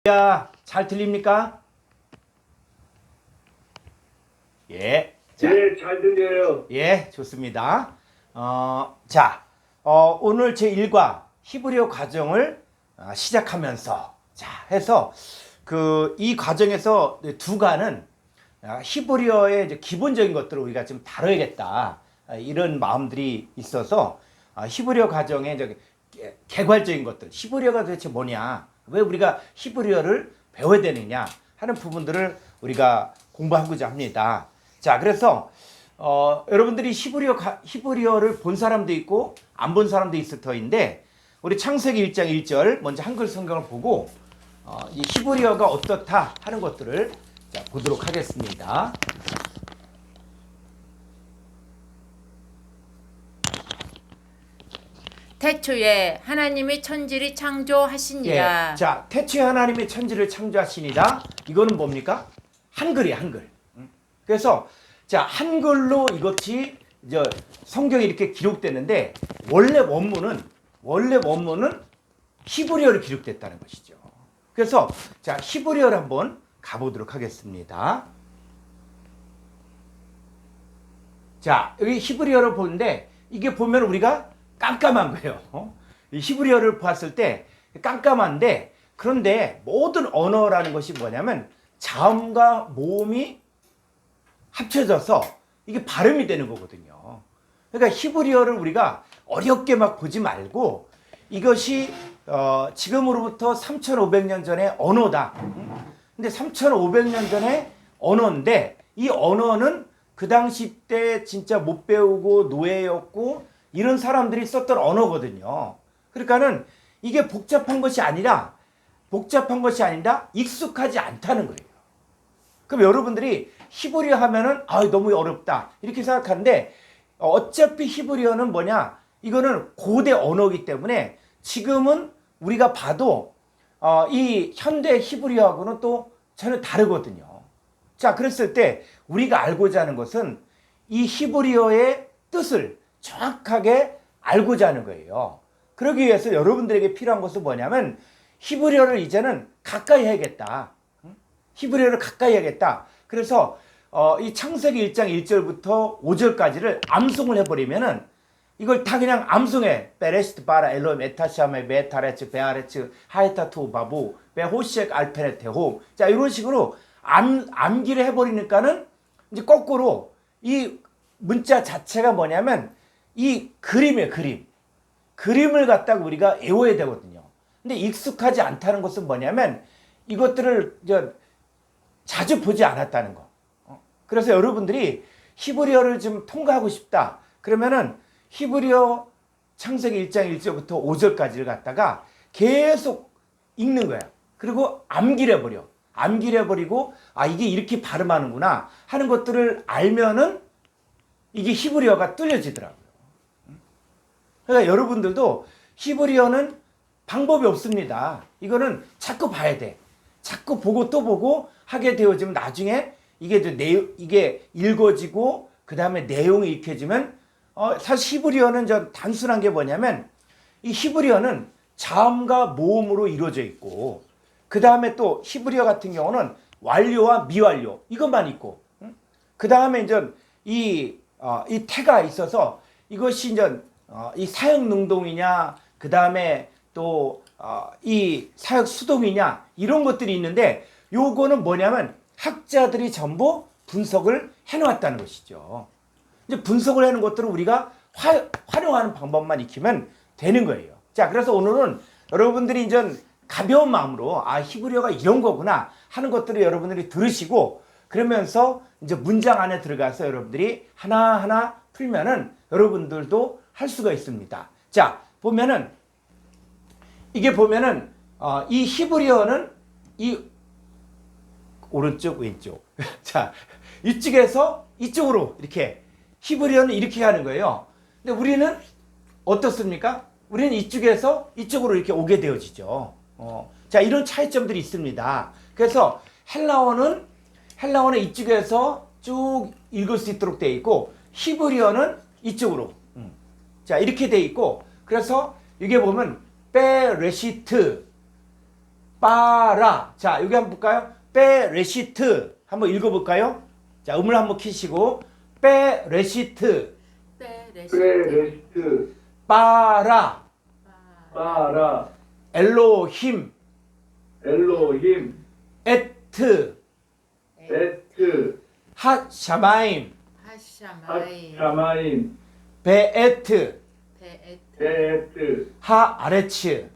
야, 잘 들립니까? 예. 자, 네, 잘 들려요. 예, 좋습니다. 오늘 제1과 히브리어 과정을 시작하면서 해서 이 과정에서 두 과는 히브리어의 이제 기본적인 것들을 우리가 좀 다뤄야겠다. 이런 마음들이 있어서 히브리어 과정의 이제 개괄적인 것들, 히브리어가 도대체 뭐냐? 왜 우리가 히브리어를 배워야 되느냐? 하는 부분들을 우리가 공부하고자 합니다. 자, 그래서 여러분들이 히브리어를 본 사람도 있고 안 본 사람도 있을 터인데 우리 창세기 1장 1절 먼저 한글 성경을 보고 이 히브리어가 어떻다 하는 것들을 보도록 하겠습니다. 태초에 하나님이 천지를 창조하시니라. 예, 자, 태초에 하나님이 천지를 창조하시니라. 이거는 뭡니까? 한글이에요, 한글. 그래서 자, 한글로 이것이 이제 성경에 이렇게 기록됐는데 원래 원문은 히브리어로 기록됐다는 것이죠. 그래서 자, 히브리어를 한번 가보도록 하겠습니다. 자, 여기 히브리어를 보는데 이게 보면 우리가 깜깜한 거예요. 이 히브리어를 봤을 때 깜깜한데 그런데 모든 언어라는 것이 뭐냐면 자음과 모음이 합쳐져서 이게 발음이 되는 거거든요. 그러니까 히브리어를 우리가 어렵게 막 보지 말고 이것이 지금으로부터 3,500년 전의 언어다. 근데 3,500년 전의 언어인데 이 언어는 그 당시 때 진짜 못 배우고 노예였고 이런 사람들이 썼던 언어거든요. 그러니까는 이게 복잡한 것이 아니라 익숙하지 않다는 거예요. 그럼 여러분들이 히브리어 하면은 너무 어렵다 이렇게 생각하는데 어차피 히브리어는 뭐냐? 이거는 고대 언어이기 때문에 지금은 우리가 봐도 이 현대 히브리어하고는 또 전혀 다르거든요. 자, 그랬을 때 우리가 알고자 하는 것은 이 히브리어의 뜻을 정확하게 알고자 하는 거예요. 그러기 위해서 여러분들에게 필요한 것은 뭐냐면 히브리어를 이제는 가까이 해야겠다. 히브리어를 가까이 해야겠다. 그래서 이 창세기 1장 1절부터 5절까지를 암송을 해버리면은 이걸 다 그냥 암송해. 베레시트 바라 엘로임 에타샤메 베타레츠 베아레츠 하에타투 바부 베호시엑 알페레테호. 자, 이런 식으로 암기를 해버리니까는 이제 거꾸로 이 문자 자체가 뭐냐면 이 그림이에요, 그림. 그림을 갖다가 우리가 외워야 되거든요. 근데 익숙하지 않다는 것은 뭐냐면 이것들을 자주 보지 않았다는 거. 그래서 여러분들이 히브리어를 좀 통과하고 싶다. 그러면은 히브리어 창세기 1장 1절부터 5절까지를 갖다가 계속 읽는 거야. 그리고 암기를 해버려. 암기를 해버리고 이게 이렇게 발음하는구나 하는 것들을 알면은 이게 히브리어가 뚫려지더라고요. 그러니까 여러분들도 히브리어는 방법이 없습니다. 이거는 자꾸 봐야 돼. 자꾸 보고 또 보고 하게 되어지면 나중에 이게 읽어지고 그 다음에 내용이 익혀지면 사실 히브리어는 단순한 게 뭐냐면 이 히브리어는 자음과 모음으로 이루어져 있고 그 다음에 또 히브리어 같은 경우는 완료와 미완료 이것만 있고 그 다음에 이제 이 태가 있어서 이것이 이제 이 사역 능동이냐 그 다음에 또 이 사역 수동이냐 이런 것들이 있는데 요거는 뭐냐면 학자들이 전부 분석을 해놓았다는 것이죠. 이제 분석을 해놓은 것들을 우리가 활용하는 방법만 익히면 되는 거예요. 자, 그래서 오늘은 여러분들이 이제 가벼운 마음으로 히브리어가 이런 거구나 하는 것들을 여러분들이 들으시고 그러면서 이제 문장 안에 들어가서 여러분들이 하나하나 풀면은 여러분들도 할 수가 있습니다. 자, 보면은 이게 보면은 이 히브리어는 이 오른쪽 왼쪽 자, 이쪽에서 이쪽으로 이렇게 히브리어는 이렇게 하는 거예요. 근데 우리는 어떻습니까? 우리는 이쪽에서 이쪽으로 이렇게 오게 되어지죠. 자, 이런 차이점들이 있습니다. 그래서 헬라어는 이쪽에서 쭉 읽을 수 있도록 되어 있고 히브리어는 이쪽으로 자, 이렇게 되어 있고 그래서 이게 보면 베레시트 빠라. 자, 여기 한번 볼까요? 베레시트. 한번 읽어볼까요? 자, 음을 한번 키시고. 베레시트. 베레시트 빠라. 바라 엘로힘. 엘로힘 에트. 에트 핫샤마임. 핫샤마임 베에트. 베에트 하아레츠.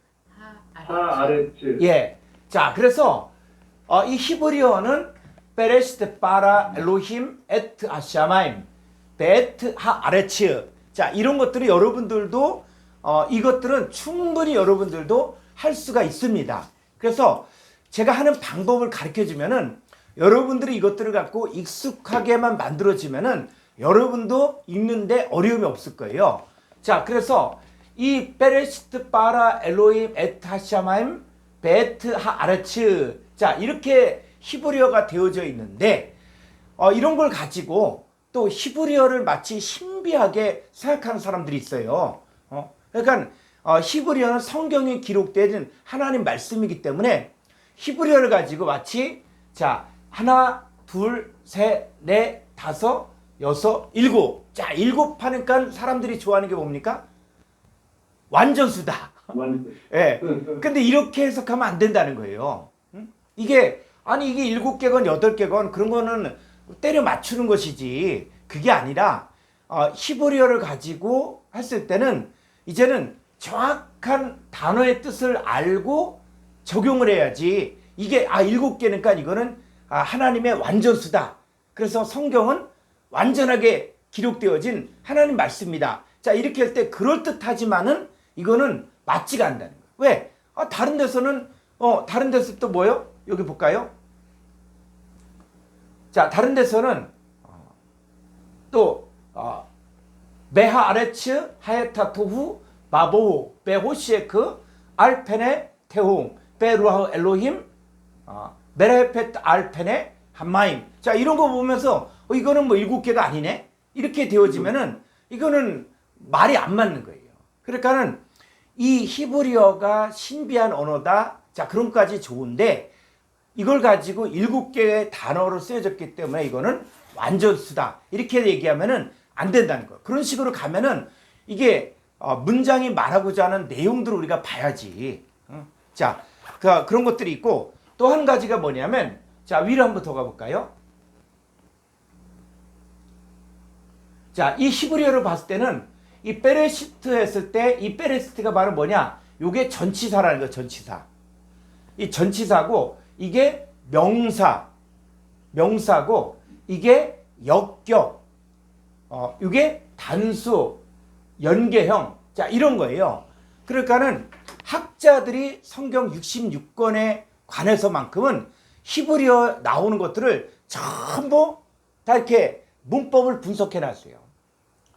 하아레츠 예. 자, 그래서 이 히브리어는 베레시트 바라 엘로힘 에트 아샤마임 베트 하아레츠. 자, 이런 것들이 여러분들도 이것들은 충분히 여러분들도 할 수가 있습니다. 그래서 제가 하는 방법을 가르쳐 주면은 여러분들이 이것들을 갖고 익숙하게만 만들어지면은 여러분도 읽는데 어려움이 없을 거예요. 자, 그래서 이 베레시트 바라 엘로임 에트 하샤마임 베트 하아레츠. 자, 이렇게 히브리어가 되어져 있는데 이런 걸 가지고 또 히브리어를 마치 신비하게 생각하는 사람들이 있어요. 그러니까 히브리어는 성경에 기록된 하나님 말씀이기 때문에 히브리어를 가지고 마치 자, 하나, 둘, 셋, 넷, 다섯, 여섯, 일곱. 자, 일곱 하니까 사람들이 좋아하는 게 뭡니까? 완전수다. 예. 근데 이렇게 해석하면 안 된다는 거예요. 이게 이게 7개건 8개건 그런 거는 때려 맞추는 것이지. 그게 아니라 히브리어를 가지고 했을 때는 이제는 정확한 단어의 뜻을 알고 적용을 해야지. 이게 7개니까 이거는 하나님의 완전수다. 그래서 성경은 완전하게 기록되어진 하나님 말씀이다. 자, 이렇게 할 때 그럴듯하지만은 이거는 맞지가 않는다는 거예요. 왜? 다른 데서는 다른 데서 또 뭐요? 여기 볼까요? 자, 다른 데서는 또 메하 아레츠 하에타토후 바보후 베호시에크 알펜의 태홍 베루아흐 엘로힘 메레페트 알펜의 한마임. 자, 이런 거 보면서 이거는 뭐 7개가 아니네? 이렇게 되어지면은 이거는 말이 안 맞는 거예요. 그러니까는 이 히브리어가 신비한 언어다. 자, 그런까지 좋은데 이걸 가지고 7개의 단어로 쓰여졌기 때문에 이거는 완전수다. 이렇게 얘기하면은 안 된다는 거예요. 그런 식으로 가면은 이게 문장이 말하고자 하는 내용들을 우리가 봐야지. 자, 그런 것들이 있고 또 한 가지가 뭐냐면 자, 위로 한번 더 가볼까요? 자, 이 히브리어를 봤을 때는 이 베레시트 했을 때 이 베레시트가 바로 뭐냐? 요게 전치사라는 거예요. 전치사. 이 전치사고 이게 명사고 이게 역격, 이게 단수, 연계형. 자, 이런 거예요. 그러니까는 학자들이 성경 66권에 관해서만큼은 히브리어 나오는 것들을 전부 다 이렇게 문법을 분석해 놨어요.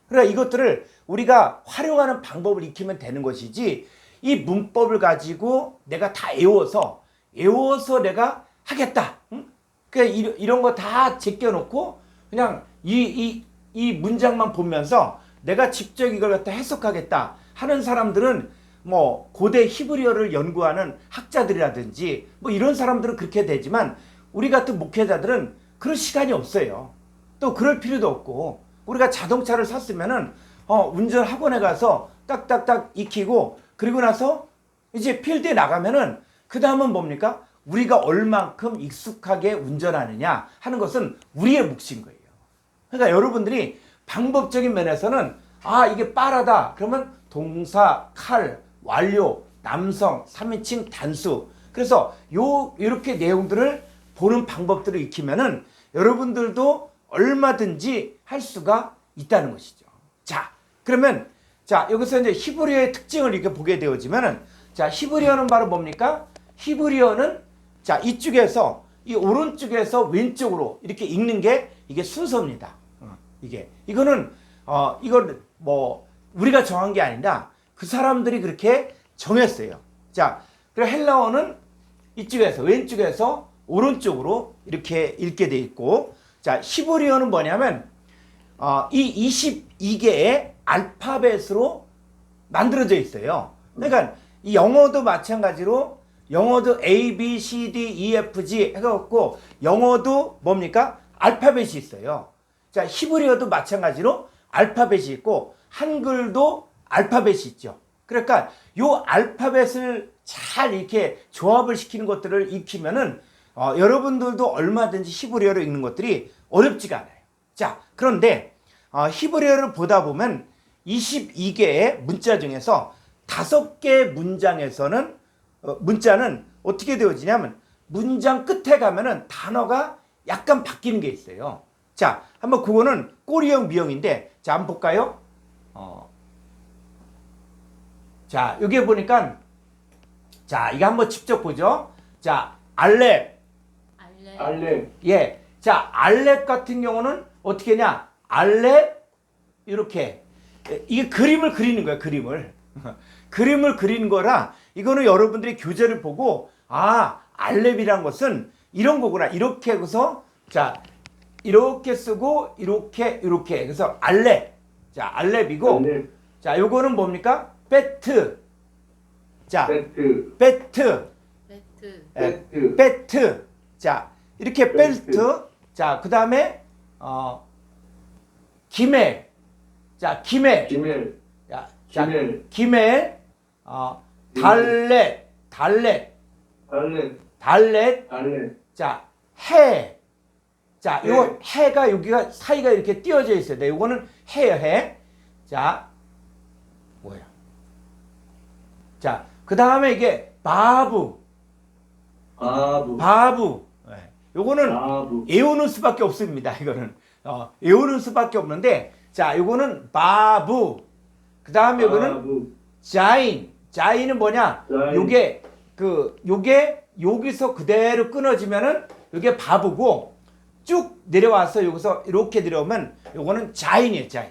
그러니까 이것들을 우리가 활용하는 방법을 익히면 되는 것이지 이 문법을 가지고 내가 다 외워서 내가 하겠다. 응? 그러니까 이런 거 다 제껴놓고 그냥 이 문장만 보면서 내가 직접 이걸 갖다 해석하겠다 하는 사람들은 뭐 고대 히브리어를 연구하는 학자들이라든지 뭐 이런 사람들은 그렇게 되지만 우리 같은 목회자들은 그럴 시간이 없어요. 또 그럴 필요도 없고 우리가 자동차를 샀으면은 운전 학원에 가서 딱딱딱 익히고 그리고 나서 이제 필드에 나가면은 그 다음은 뭡니까? 우리가 얼만큼 익숙하게 운전하느냐 하는 것은 우리의 몫인 거예요. 그러니까 여러분들이 방법적인 면에서는 이게 빠르다 그러면 동사, 칼, 완료, 남성, 3인칭, 단수. 그래서 이렇게 내용들을 보는 방법들을 익히면은 여러분들도 얼마든지 할 수가 있다는 것이죠. 자, 그러면 자, 여기서 이제 히브리어의 특징을 이렇게 보게 되어지면은 자, 히브리어는 바로 뭡니까? 히브리어는 자, 이쪽에서 이 오른쪽에서 왼쪽으로 이렇게 읽는 게 이게 순서입니다. 이거는 이걸 뭐 우리가 정한 게 아니라 그 사람들이 그렇게 정했어요. 자, 그리고 헬라어는 이쪽에서 왼쪽에서 오른쪽으로 이렇게 읽게 돼 있고 자, 히브리어는 뭐냐면 이 22개의 알파벳으로 만들어져 있어요. 그러니까 이 영어도 마찬가지로 영어도 A, B, C, D, E, F, G 해갖고 영어도 뭡니까? 알파벳이 있어요. 자, 히브리어도 마찬가지로 알파벳이 있고 한글도 알파벳이 있죠. 그러니까 요 알파벳을 잘 이렇게 조합을 시키는 것들을 익히면은 여러분들도 얼마든지 히브리어를 읽는 것들이 어렵지가 않아요. 자, 그런데 히브리어를 보다 보면 22개의 문자 중에서 5개 문장에서는 문자는 어떻게 되어지냐면 문장 끝에 가면은 단어가 약간 바뀌는 게 있어요. 자, 한번 그거는 꼬리형 미형인데 자, 한번 볼까요? 자, 여기 보니까 자, 이거 한번 직접 보죠. 자, 알렙. 알렙, 예. 자, 알렙 같은 경우는 어떻게 하냐? 알렙 이렇게 이게 그림을 그리는 거야, 그림을. 그림을 그리는 거라 이거는 여러분들이 교재를 보고 알렙이란 것은 이런 거구나. 이렇게 해서 자, 이렇게 쓰고 이렇게 그래서 알렙. 자, 알렙이고 알렙, 자, 요거는 뭡니까? 베트. 자, 베트, 베트. 베트. 베트, 벨트. 자, 이렇게 벨트. 벨트. 자, 그다음에 기멜. 자, 기멜. 기멜, 자, 기멜, 기멜. 달렛. 알렙, 달렛. 알렙, 자, 해. 자, 해. 요 해가 여기가 사이가 이렇게 띄어져 있어요. 네, 요거는 해요, 해. 자, 뭐야? 자, 그다음에 이게 바부. 바부, 바부. 네. 요거는 바부, 외우는 수밖에 없습니다. 이거는 외우는 수밖에 없는데 자, 요거는 바부. 그다음에 요거는 바부, 자인. 자인은 뭐냐? 자인. 요게 여기서 그대로 끊어지면은 요게 바부고 쭉 내려와서 여기서 이렇게 내려오면 요거는 자인이에요. 자인.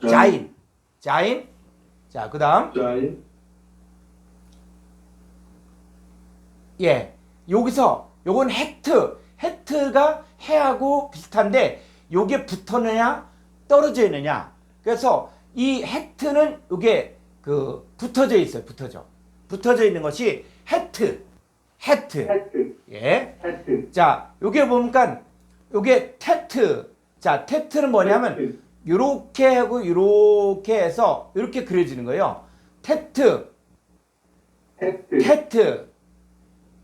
자인. 자인. 자, 그다음 자인, 예. 여기서 요건 해트. 해트가 해하고 비슷한데 요게 붙어느냐 떨어져 있느냐. 그래서 이 해트는 요게 붙어져 있어요. 붙어져 있는 것이 해트. 헤트, 예. 헤트, 자, 요게 보니까 요게 테트. 자, 테트는 뭐냐면 헤트, 요렇게 하고 요렇게 해서 요렇게 그려지는 거예요. 테트. 헤트, 테트.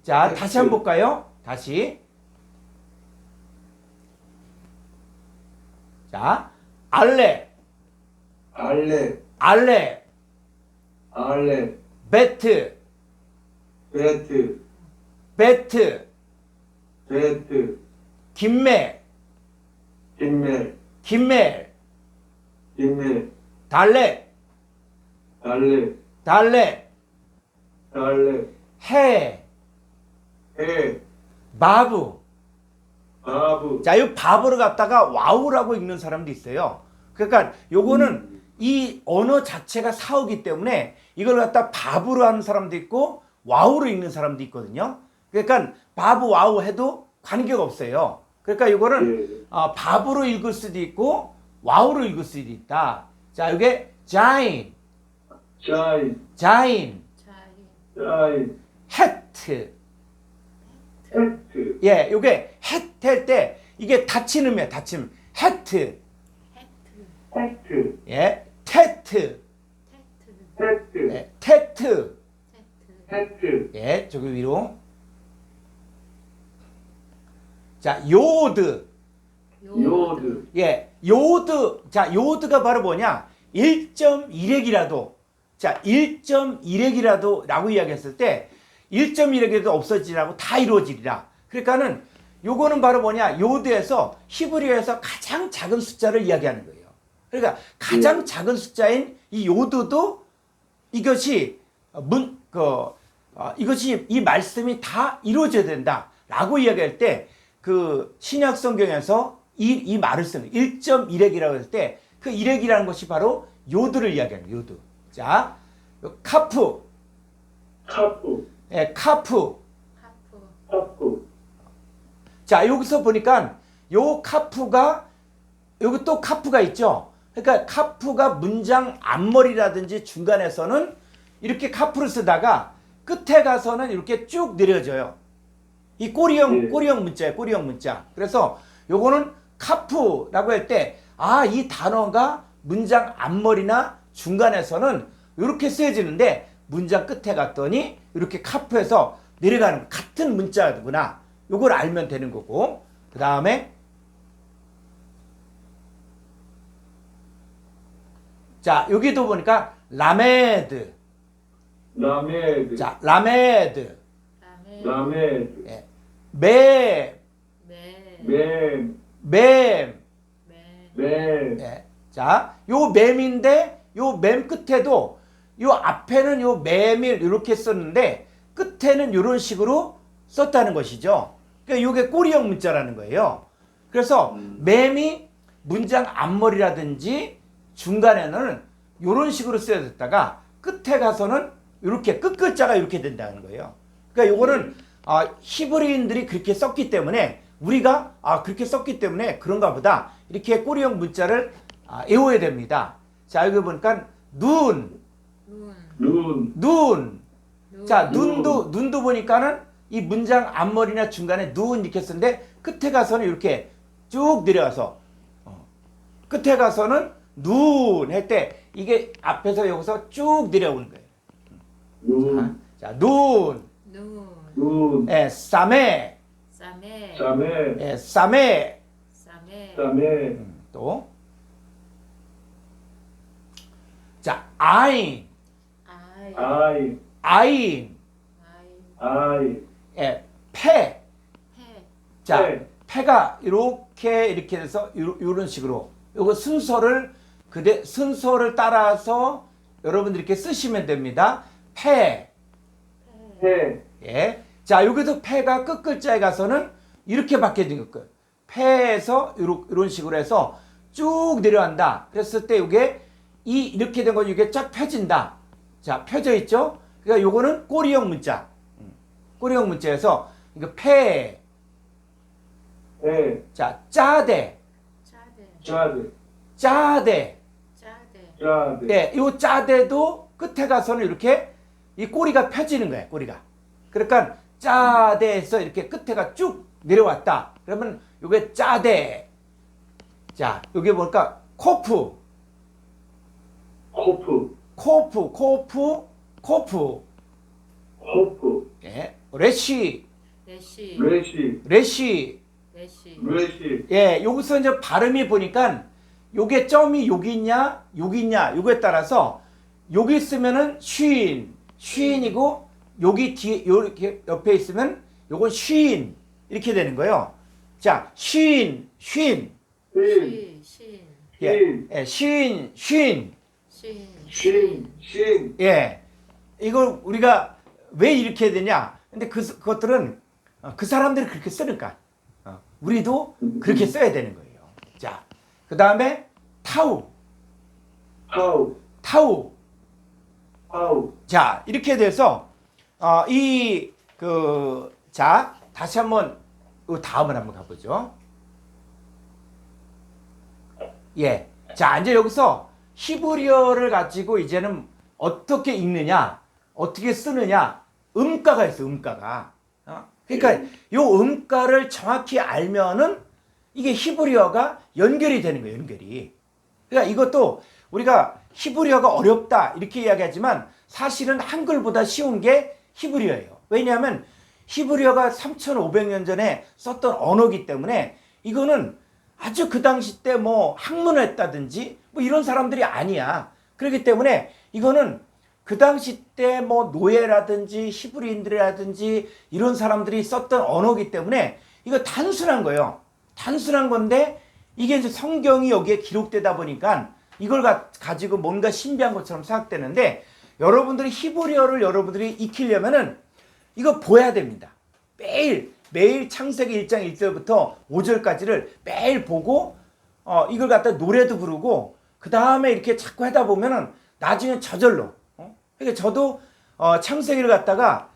자, 테트. 다시 한번 볼까요? 다시. 자, 알레. 알렙, 알레. 알렙, 베트. 베트, 베트. 베트, 김멜. 김멜, 김멜. 김멜, 달레. 알렙, 달레. 알렙, 해. 해, 바부. 바부, 자, 이 바보를 갖다가 와우라고 읽는 사람도 있어요. 그러니까 요거는 이 언어 자체가 사오기 때문에 이걸 갖다 바보로 하는 사람도 있고 와우로 읽는 사람도 있거든요. 그러니까 바보 와우 해도 관계가 없어요. 그러니까 이거는 바보로 읽을 수도 있고 와우로 읽을 수도 있다. 자, 이게 자인, 자인, 자인, 자인. 자인, 해트. 헤트, 예, 요게 해트 할 때 이게 닫히는 음이에요. 닫힘. 해트. 헤트. 헤트, 예, 테트. 테트. 헤트, 예, 테트. 테트. 헤트, 예, 저기 위로. 자, 요드. 요드, 예, 요드. 자, 요드가 바로 뭐냐? 1.1핵이라도. 자, 1.1핵이라도 라고 이야기했을 때 1.1핵이라도 없어지라고 다 이루어지리라. 그러니까는 요거는 바로 뭐냐? 요드에서 히브리어에서 가장 작은 숫자를 이야기하는 거예요. 그러니까 가장 작은 숫자인 이 요드도 이것이 이것이 이 말씀이 다 이루어져야 된다라고 이야기할 때 그 신약 성경에서 이 말을 쓰는 1.1핵이라고 할 때 그 1핵이라는 것이 바로 요드를 이야기하는 거예요. 요드. 자, 카프. 카프, 예, 카프. 하프. 카프, 자, 여기서 보니까 요 카프가 여기 또 카프가 있죠. 그러니까 카프가 문장 앞머리라든지 중간에서는 이렇게 카프를 쓰다가 끝에 가서는 이렇게 쭉 내려져요. 이 꼬리형 예. 꼬리형 문자예요. 꼬리형 문자. 그래서 요거는 카프라고 할 때 이 단어가 문장 앞머리나 중간에서는 이렇게 쓰여지는데 문장 끝에 갔더니 이렇게 카프에서 내려가는 같은 문자구나. 요걸 알면 되는 거고. 그다음에 자, 여기도 보니까 라메드. 라메드, 자, 라메드. 라멘. 라메드, 예. 맴. 매. 맴, 맴. 매. 맴, 예. 자, 요 맴인데 요 맴 끝에도 요 앞에는 요 맴을 이렇게 썼는데 끝에는 이런 식으로 썼다는 것이죠. 그러니까 요게 꼬리형 문자라는 거예요. 그래서 맴이 문장 앞머리라든지 중간에는 이런 식으로 쓰여졌다가 끝에 가서는 이렇게 끝 글자가 이렇게 된다는 거예요. 그러니까 요거는 히브리인들이 그렇게 썼기 때문에 우리가 그렇게 썼기 때문에 그런가 보다 이렇게 꼬리형 문자를 외워야 됩니다. 자, 여기 보니까 눈, 눈. 눈, 눈. 눈. 자, 눈. 눈도 보니까는 이 문장 앞머리나 중간에 눈 이렇게 쓰는데 끝에 가서는 이렇게 쭉 내려가서 끝에 가서는 눈 할 때 이게 앞에서 여기서 쭉 내려오는 거예요. 눈, 자, 눈, 눈. 눈, 예, 싸매, 쌈에. 자매, 예, 싸매. 쌈에. 자매, 또, 자, 아인, 아이. 아이, 아인, 아이. 아이, 예, 폐. 폐. 자, 폐. 폐가 이렇게 돼서 이런 식으로 요거 순서를 따라서 여러분들이 이렇게 쓰시면 됩니다. 폐. 해, 예. 자, 여기도 폐가 끝 글자에 가서는 이렇게 바뀌어진 거. 폐에서 이런 식으로 해서 쭉 내려간다. 그랬을 때 이게 이렇게 된 거 이게 쫙 펴진다. 자, 펴져 있죠? 그러니까 요거는 꼬리형 문자. 꼬리형 문자에서 이거 폐. 해, 자, 짜대. 짜대. 짜대, 짜대. 짜대. 짜대, 네, 요 짜대도 끝에 가서는 이렇게 이 꼬리가 펴지는 거예요, 꼬리가. 그러니까 짜대에서 이렇게 끝에가 쭉 내려왔다. 그러면 요게 짜대. 자, 여기 보니까 코프, 코프, 코프. 호프, 예, 레시. 레시. 레시, 레시. 레시, 예, 여기서 이제 발음이 보니까 요게 점이 여기 있냐, 요거에 따라서 여기 있으면은 쉰이고 여기 뒤에 요렇게 옆에 있으면 요건 쉰 이렇게 되는 거예요. 자, 쉰. 신, 신. 신. 예, 쉰. 신. 신, 예. 이걸 우리가 왜 이렇게 되냐? 근데 그것들은 그 사람들이 그렇게 쓰니까 우리도 그렇게 써야 되는 거예요. 자, 그 다음에 타우. 하우, 자, 이렇게 돼서 자, 다시 한번 이 다음을 한번 가보죠. 예. 자, 이제 여기서 히브리어를 가지고 이제는 어떻게 읽느냐, 어떻게 쓰느냐, 음가가 있어, 음가가. 그러니까 요 음가를 정확히 알면은 이게 히브리어가 연결이 되는 거예요, 연결이. 그러니까 이것도 우리가 히브리어가 어렵다 이렇게 이야기하지만 사실은 한글보다 쉬운 게 히브리어예요. 왜냐하면 히브리어가 3,500년 전에 썼던 언어이기 때문에 이거는 아주 그 당시 때 뭐 학문을 했다든지 뭐 이런 사람들이 아니야. 그렇기 때문에 이거는 그 당시 때 뭐 노예라든지 히브리인들이라든지 이런 사람들이 썼던 언어이기 때문에 이거 단순한 거예요. 단순한 건데 이게 이제 성경이 여기에 기록되다 보니까 이걸 가지고 뭔가 신비한 것처럼 생각되는데 여러분들이 히브리어를 여러분들이 익히려면은 이거 보야 됩니다. 매일 창세기 1장 1절부터 5절까지를 매일 보고 이걸 갖다 노래도 부르고 그 다음에 이렇게 자꾸 하다 보면은 나중에 저절로 그러니까 저도 창세기를 갖다가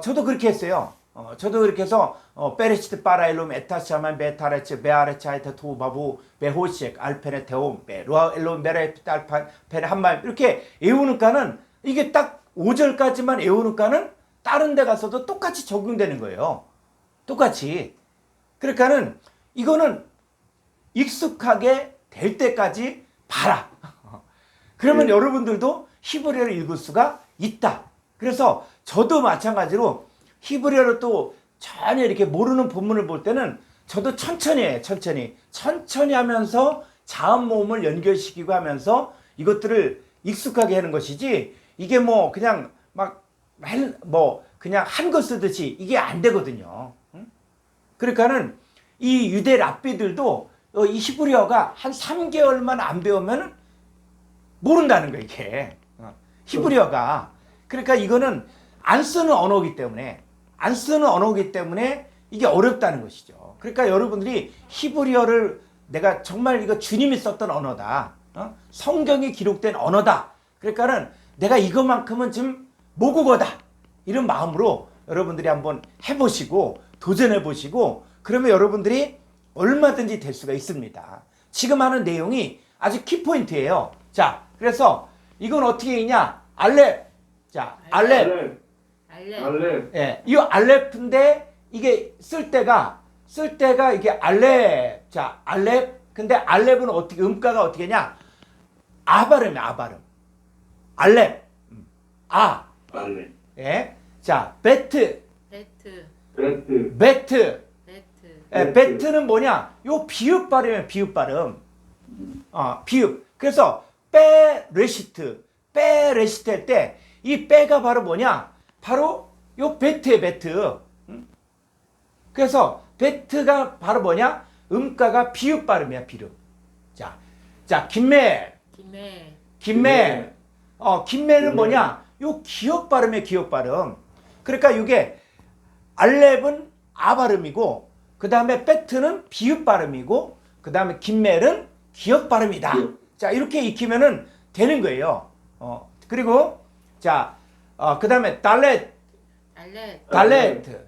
저도 그렇게 했어요. 저도 그렇게 해서 베레시트 파라엘롬 에타샤만 베타레츠 베아레차이타 토바부 베호식 알페네 테옴 베루아 엘롬 베레피트 알파 베레 한말 이렇게 외우니까는 이게 딱 5절까지만 외우니까는 다른 데 가서도 똑같이 적용되는 거예요. 똑같이. 그러니까는 이거는 익숙하게 될 때까지 봐라. 그러면 여러분들도 히브리어를 읽을 수가 있다. 그래서 저도 마찬가지로 히브리어를 또 전혀 이렇게 모르는 본문을 볼 때는 저도 천천히 해요. 천천히 하면서 자음 모음을 연결시키고 하면서 이것들을 익숙하게 하는 것이지, 이게 뭐 그냥 막 뭐 그냥 한글 쓰듯이 이게 안 되거든요. 그러니까는 이 유대 랍비들도 이 히브리어가 한 3개월만 안 배우면 모른다는 거예요, 이게. 히브리어가. 그러니까 이거는 안 쓰는 언어이기 때문에 이게 어렵다는 것이죠. 그러니까 여러분들이 히브리어를 내가 정말 이거 주님이 썼던 언어다. 성경이 기록된 언어다. 그러니까는 내가 이것만큼은 좀 모국어다. 이런 마음으로 여러분들이 한번 해보시고 도전해보시고 그러면 여러분들이 얼마든지 될 수가 있습니다. 지금 하는 내용이 아주 키포인트예요. 자, 그래서 이건 어떻게 읽냐? 알렙. 자, 알렙. 알렙. 예, 이 알렙인데 이게 쓸 때가 이게 알렙. 자, 알렙. 근데 알렙은 어떻게 음가가 어떻게 냐? 아 발음이야, 아 발음. 알렙. 아. 알렙. 예. 자, 베트. 베트. 베트. 베트. 베트. 예, 베트는 뭐냐? 요 비읍 발음이에요, 비읍 발음. 비읍. 그래서 레시트 할 때 이 빼가 바로 뭐냐? 바로 요 베트에 베트. 그래서 베트가 바로 뭐냐? 음가가 비읍 발음이야, 비읍. 자, 김멜. 김매. 김멜은 뭐냐? 요 기역 발음이에요, 기역 발음. 그러니까 이게 알렙은 아 발음이고, 그 다음에 베트는 비읍 발음이고, 그 다음에 김멜은 기역 발음이다. 자, 이렇게 익히면은 되는 거예요. 그리고 자, 그 다음에 달렛.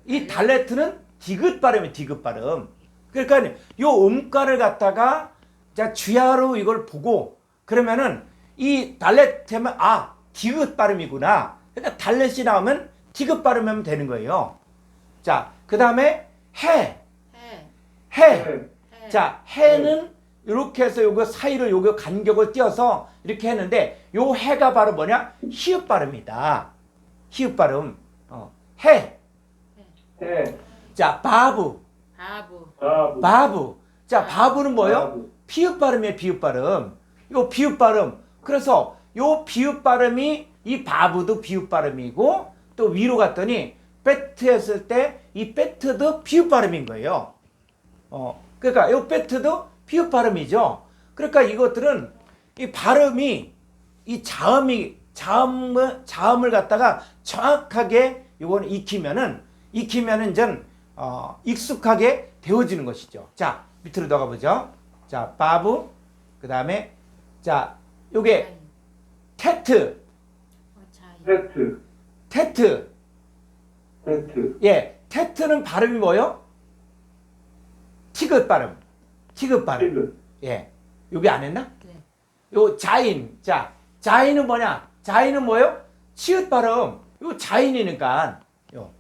이 달레트는 디귿 발음이에요, 디귿 발음. 그러니까 요 음가를 갖다가 자 주야로 이걸 보고 그러면은 이 달렛 하면 디귿 발음이구나. 그러니까 달렛이 나오면 디귿 발음하면 되는 거예요. 자, 그 다음에 해. 자, 해는 이렇게 해서 요거 사이를 요거 간격을 띄어서 이렇게 했는데 요 해가 바로 뭐냐? 히읗 발음이다. 히읗 발음. 해. 자, 바부. 자, 바부는 뭐예요? 피읍 발음이에요, 비읍 발음. 요 비읍 발음. 그래서 요 비읍 발음이 이 바부도 비읍 발음이고 또 위로 갔더니 베트 했을 때 이 베트도 비읍 발음인 거예요. 그러니까 요 베트도 비읍 발음이죠. 그러니까 이것들은 이 발음이 이 자음을 갖다가 정확하게 요거는 익히면은 전 익숙하게 되어지는 것이죠. 자, 밑으로 들어가 보죠. 자, 바부. 그다음에 자, 요게 테트. 베트. 예, 테트는 발음이 뭐요? 티귿 발음. 예. 여기 안 했나? 네. 요 자인. 자, 자인은 뭐냐? 자인은 뭐예요? 치읓 발음. 요 자인이니까. 요.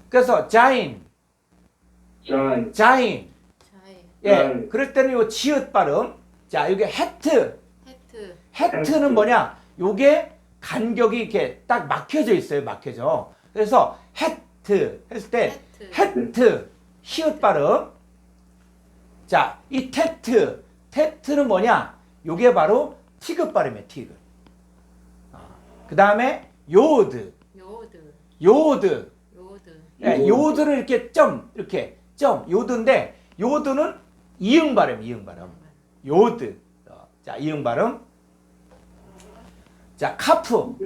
그래서 자인. 예. 그럴 때는 요 치읓 발음. 자, 여기 헤트는 뭐냐? 요게 간격이 이렇게 딱 막혀져 있어요. 막혀져. 그래서 헤트 했을 때 헤트 히읗 발음. 자, 이 테트는 뭐냐? 요게 바로 티귿 발음이에요, 티귿. 그 다음에 요드. 예, 요드는 이렇게 요드인데, 요드는 이응 발음. 요드. 자, 이응 발음. 자, 카프.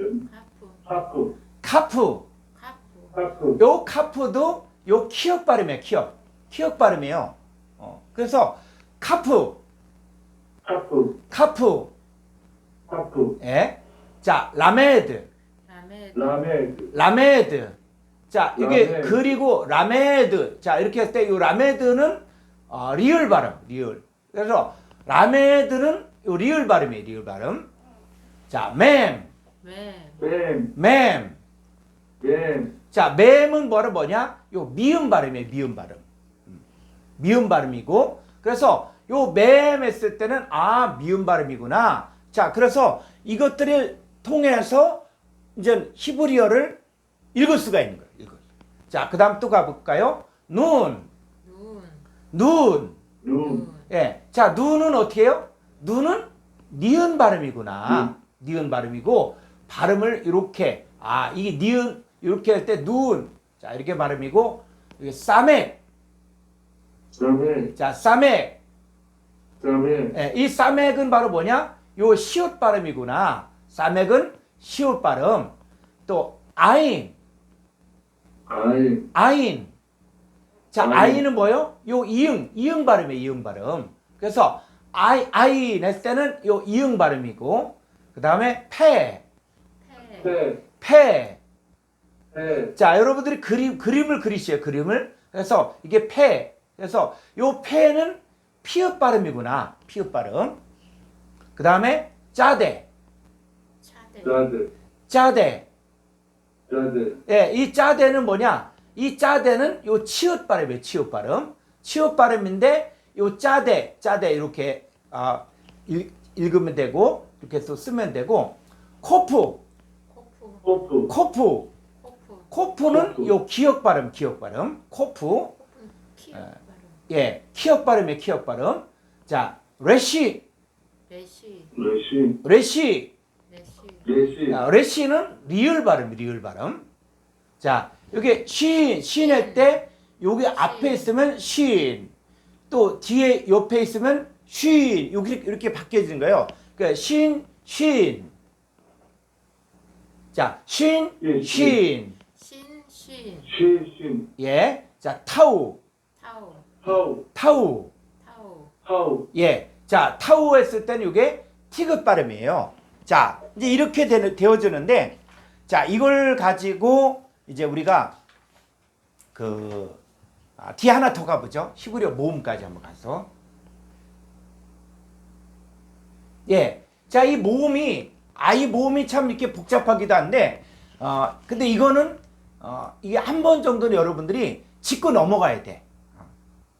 요 카프도 요 키읔 발음이에요, 키읔 발음이에요. 그래서 카프. 예. 자, 라메드. 자, 이게 라메드. 그리고 라메드. 자, 이렇게 했을 때 이 라메드는 리을 발음, 리을. 그래서 라메드는 요 리을 발음이에요, 리을 발음. 자, 맴. 자, 맴은 뭐냐? 요 미음 발음이에요. 미음 발음. 미음 발음이고, 그래서 요 맴 했을 때는 미음 발음이구나. 자, 그래서 이것들을 통해서 이제 히브리어를 읽을 수가 있는 거예요. 자, 그다음 또 가볼까요? 눈. 예. 자, 눈은 어떻게 해요? 눈은 니은 발음이구나. 니은 발음이고, 발음을 이렇게, 이게 니은, 이렇게 할 때 눈. 자, 이렇게 발음이고, 이게 싸맥. 자, 싸맥. 예, 이 싸맥은 바로 뭐냐? 요 시옷 발음이구나. 싸맥은 시옷 발음. 또, 아인. 자, 아이는 뭐요? 요 이응 발음이에요, 이응 발음. 그래서 아이 낼 때는 요 이응 발음이고, 그 다음에 패. 자, 여러분들이 그림을 그리시요, 그림을. 그래서 이게 패. 그래서 요 패는 피읍 발음이구나, 피읍 발음. 그 다음에 짜대. 예, 이 짜대는 뭐냐? 이 짜대는 요 치읓 발음이에요. 치읓 발음. 치읓 발음인데 요 짜대 이렇게 읽으면 되고, 이렇게 또 쓰면 되고, 코프는 요 기역 발음. 코프. 예, 키역 발음이에요. 키역 발음. 자, 레시는 리을 발음. 자, 여기 신 할 때 여기 앞에 있으면 신, 또 뒤에 옆에 있으면 쉰, 이렇게 바뀌어지는 거예요. 그러니까 신. 자, 신. 예. 자, 타우. 예. 자, 타우 했을 때는 이게 티귿 발음이에요. 자, 이제 이렇게 되어지는데, 자, 이걸 가지고 이제 우리가 뒤에 하나 더 가보죠. 히브리어 모음까지 한번 가서. 예. 자, 이 모음이 참 이렇게 복잡하기도 한데, 근데 이거는, 이게 한 번 정도는 여러분들이 짚고 넘어가야 돼.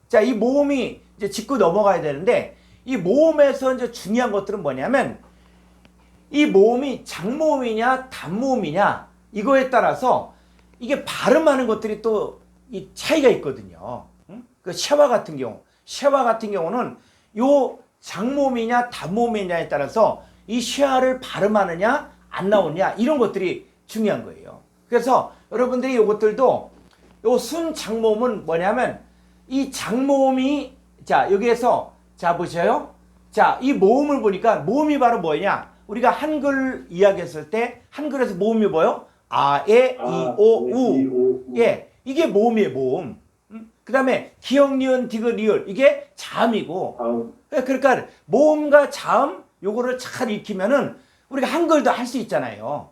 자, 이 모음이 이제 짚고 넘어가야 되는데, 이 모음에서 이제 중요한 것들은 뭐냐면, 이 모음이 장모음이냐, 단모음이냐, 이거에 따라서 이게 발음하는 것들이 또 이 차이가 있거든요. 그 쉐와 같은 경우는 요 장모음이냐, 단모음이냐에 따라서 이 쉐와를 발음하느냐, 안 나오느냐, 이런 것들이 중요한 거예요. 그래서 여러분들이 요것들도 요 순장모음은 뭐냐면, 이 장모음이, 자, 여기에서, 자, 보세요. 자, 이 모음을 보니까 모음이 바로 뭐냐? 우리가 한글 이야기했을 때 한글에서 모음이 뭐요? 에, 이, 오, 우. 예, 이게 모음이에요, 모음. 그 다음에 기역, 니은, 디귿, 리을, 이게 자음이고. 그러니까 모음과 자음 요거를 잘 익히면은 우리가 한글도 할 수 있잖아요.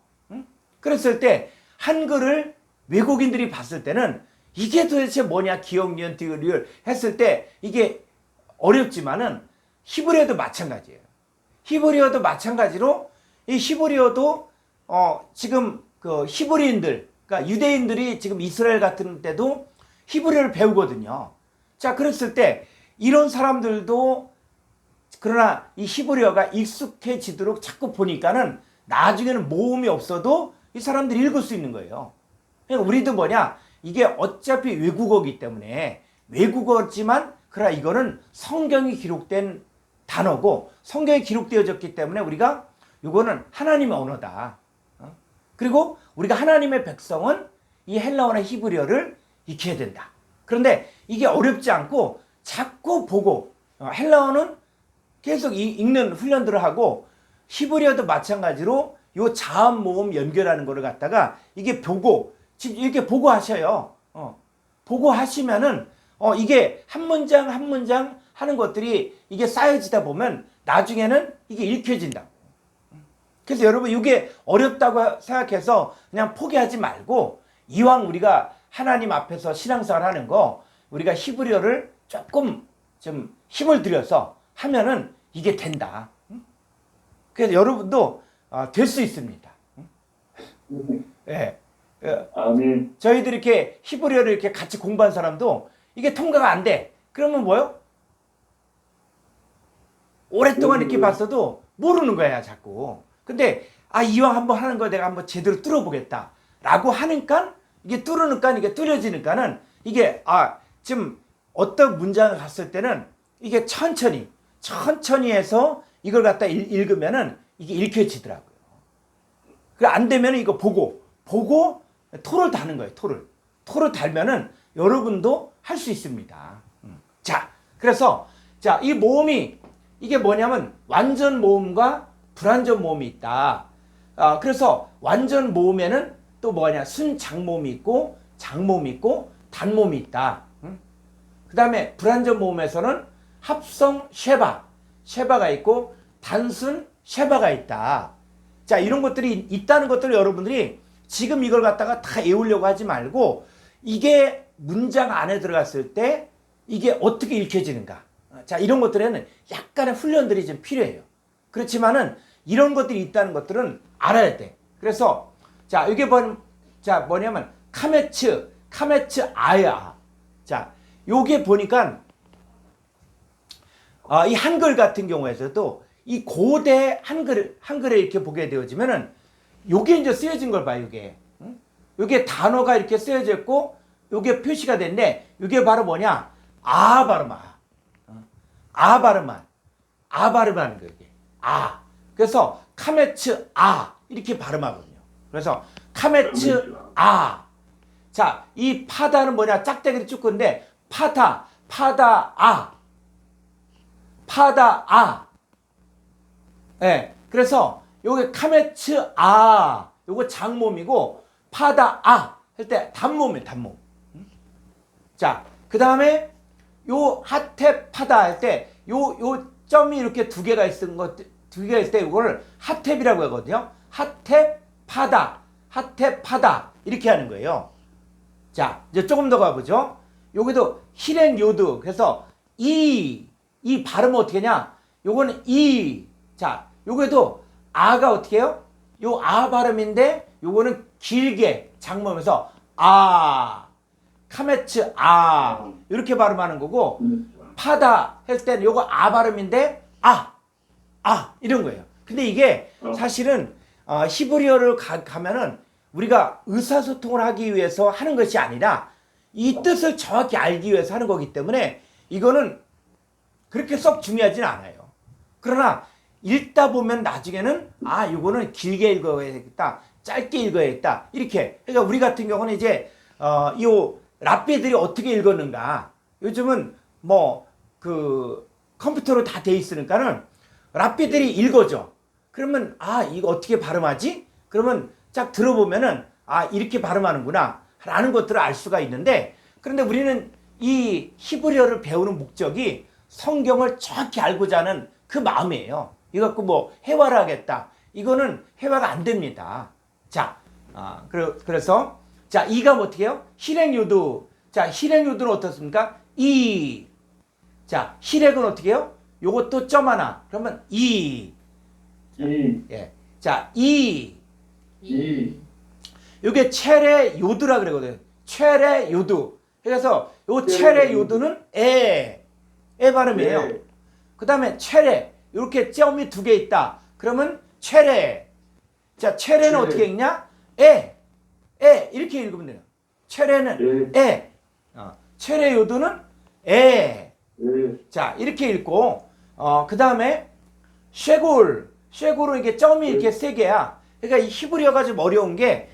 그랬을 때 한글을 외국인들이 봤을 때는 이게 도대체 뭐냐, 기역, 니은, 디귿, 리을 했을 때 이게 어렵지만은 히브리어도 마찬가지예요. 히브리어도 마찬가지로 이 히브리어도 지금 그 히브리인들, 그러니까 유대인들이 지금 이스라엘 같은 데도 히브리어를 배우거든요. 자, 그랬을 때 이런 사람들도 그러나 이 히브리어가 익숙해지도록 자꾸 보니까는 나중에는 모음이 없어도 이 사람들이 읽을 수 있는 거예요. 그러니까 우리도 뭐냐, 이게 어차피 외국어이기 때문에 외국어지만 그러나 이거는 성경이 기록된 단어고 성경이 기록되어졌기 때문에 우리가 이거는 하나님의 언어다. 그리고 우리가 하나님의 백성은 이 헬라어나 히브리어를 익혀야 된다. 그런데 이게 어렵지 않고 자꾸 보고, 헬라어는 계속 읽는 훈련들을 하고 히브리어도 마찬가지로 요 자음 모음 연결하는 거를 갖다가 이게 보고 지금 이렇게 보고 하셔요. 보고 하시면은 이게 한 문장 한 문장 하는 것들이 이게 쌓여지다 보면 나중에는 이게 읽혀진다. 그래서 여러분 이게 어렵다고 생각해서 그냥 포기하지 말고 이왕 우리가 하나님 앞에서 신앙생활 하는 거 우리가 히브리어를 조금 좀 힘을 들여서 하면은 이게 된다. 그래서 여러분도 될 수 있습니다. 예. 아멘. 저희들이 이렇게 히브리어를 이렇게 같이 공부한 사람도 이게 통과가 안 돼. 그러면 뭐요? 오랫동안 이렇게 봤어도 모르는 거야, 자꾸. 근데 이왕 한번 하는 거 내가 한번 제대로 뚫어보겠다. 라고 하니까 이게 뚫으니까 이게 뚫려지니까는 이게 지금 어떤 문장을 갔을 때는 이게 천천히 해서 이걸 갖다 읽으면은 이게 읽혀지더라고요. 그 안 되면 이거 보고 토를 다는 거예요. 토를 달면은 여러분도 할 수 있습니다. 자, 그래서 이 모음이 이게 뭐냐면 완전 모음과 불완전 모음이 있다. 그래서 완전 모음에는 또 뭐냐 순장모음이 있고 장모음이 있고 단모음이 있다. 그 다음에 불완전 모음에서는 합성 쉐바가 있고 단순 쉐바가 있다. 자, 이런 것들이 있다는 것들을 여러분들이 지금 이걸 갖다가 다 외우려고 하지 말고 이게 문장 안에 들어갔을 때 이게 어떻게 읽혀지는가. 자, 이런 것들에는 약간의 훈련들이 좀 필요해요. 그렇지만은 이런 것들이 있다는 것들은 알아야 돼. 그래서 자, 이게 뭐냐면 카메츠 아야. 자, 요게 보니까 이 한글 같은 경우에서도 이 고대 한글에 이렇게 보게 되어지면은 요게 이제 쓰여진 걸 봐요, 요게. 요게 단어가 이렇게 쓰여져 있고 요게 표시가 됐는데 요게 바로 뭐냐? 아 발음하는 거예요, 이게. 그래서 카메츠 이렇게 발음하거든요. 그래서 카메츠 자, 이 파다는 뭐냐? 짝대기를 쭉 끄는데 파다 예. 그래서 요게 카메츠 요거 장모음이고 파다 할 때 단모음이에요, 단모음. 자, 그다음에 요 하테 파다 할 때 요 점이 이렇게 두 개가 있을 때 이거를 하탭이라고 하거든요. 하탭 파다 이렇게 하는 거예요. 자, 이제 조금 더 가보죠. 여기도 히렌 요드. 그래서 이 발음은 어떻게 하냐? 요거는 자, 요게도 아가 어떻게 해요? 요 발음인데 요거는 길게 장모면서 카메츠 이렇게 발음하는 거고 파다 했을 때는 요거 발음인데 이런 거예요. 근데 이게 사실은 히브리어를 가면은 우리가 의사소통을 하기 위해서 하는 것이 아니라 이 뜻을 정확히 알기 위해서 하는 거기 때문에 이거는 그렇게 썩 중요하진 않아요. 그러나 읽다 보면 나중에는 이거는 길게 읽어야겠다, 짧게 읽어야겠다 이렇게. 그러니까 우리 같은 경우는 이제 이 랍비들이 어떻게 읽었는가. 요즘은 뭐 그 컴퓨터로 다 돼 있으니까는 랍비들이 읽어줘. 그러면 이거 어떻게 발음하지? 그러면 쫙 들어보면은 이렇게 발음하는구나 라는 것들을 알 수가 있는데, 그런데 우리는 이 히브리어를 배우는 목적이 성경을 정확히 알고자 하는 그 마음이에요. 이거 갖고 뭐 회화를 하겠다, 이거는 회화가 안 됩니다. 자, 그래서 자, 이가 어떻게 해요? 히렉요드. 자, 히렉요드는 어떻습니까? 자, 히렉은 어떻게 해요? 요것도 점 하나. 그러면 예. 자, 요게 체레 요드라 그러거든요. 체레 요드. 그래서 요 체레 요드는 에 발음이에요. 그 다음에 체레. 이렇게 점이 두 개 있다. 그러면 체레. 자, 체레는 어떻게 읽냐? 이렇게 읽으면 돼요. 체레는 체레 요드는 자, 이렇게 읽고 그 다음에 쉐골은 이게 점이 이렇게 세 개야. 그러니까 이 히브리어가 좀 어려운 게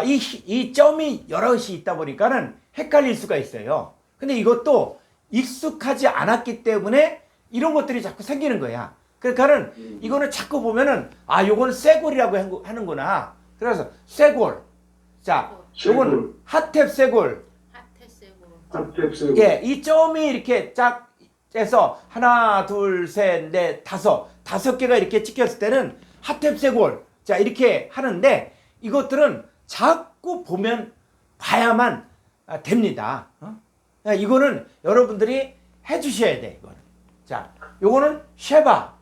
이 점이 여럿이 있다 보니까는 헷갈릴 수가 있어요. 근데 이것도 익숙하지 않았기 때문에 이런 것들이 자꾸 생기는 거야. 그러니까는 이거는 자꾸 보면은 요거는 쇠골이라고 하는구나. 그래서 쇠골. 자, 요거는 하탭 쇠골. 예, 이 점이 이렇게 쫙 해서 하나, 둘, 셋, 넷, 다섯 개가 이렇게 찍혔을 때는 하탭 쇠골. 자, 이렇게 하는데 이것들은 자꾸 봐야만 됩니다. 이거는 여러분들이 해주셔야 돼. 이거는. 자, 요거는 쉐바.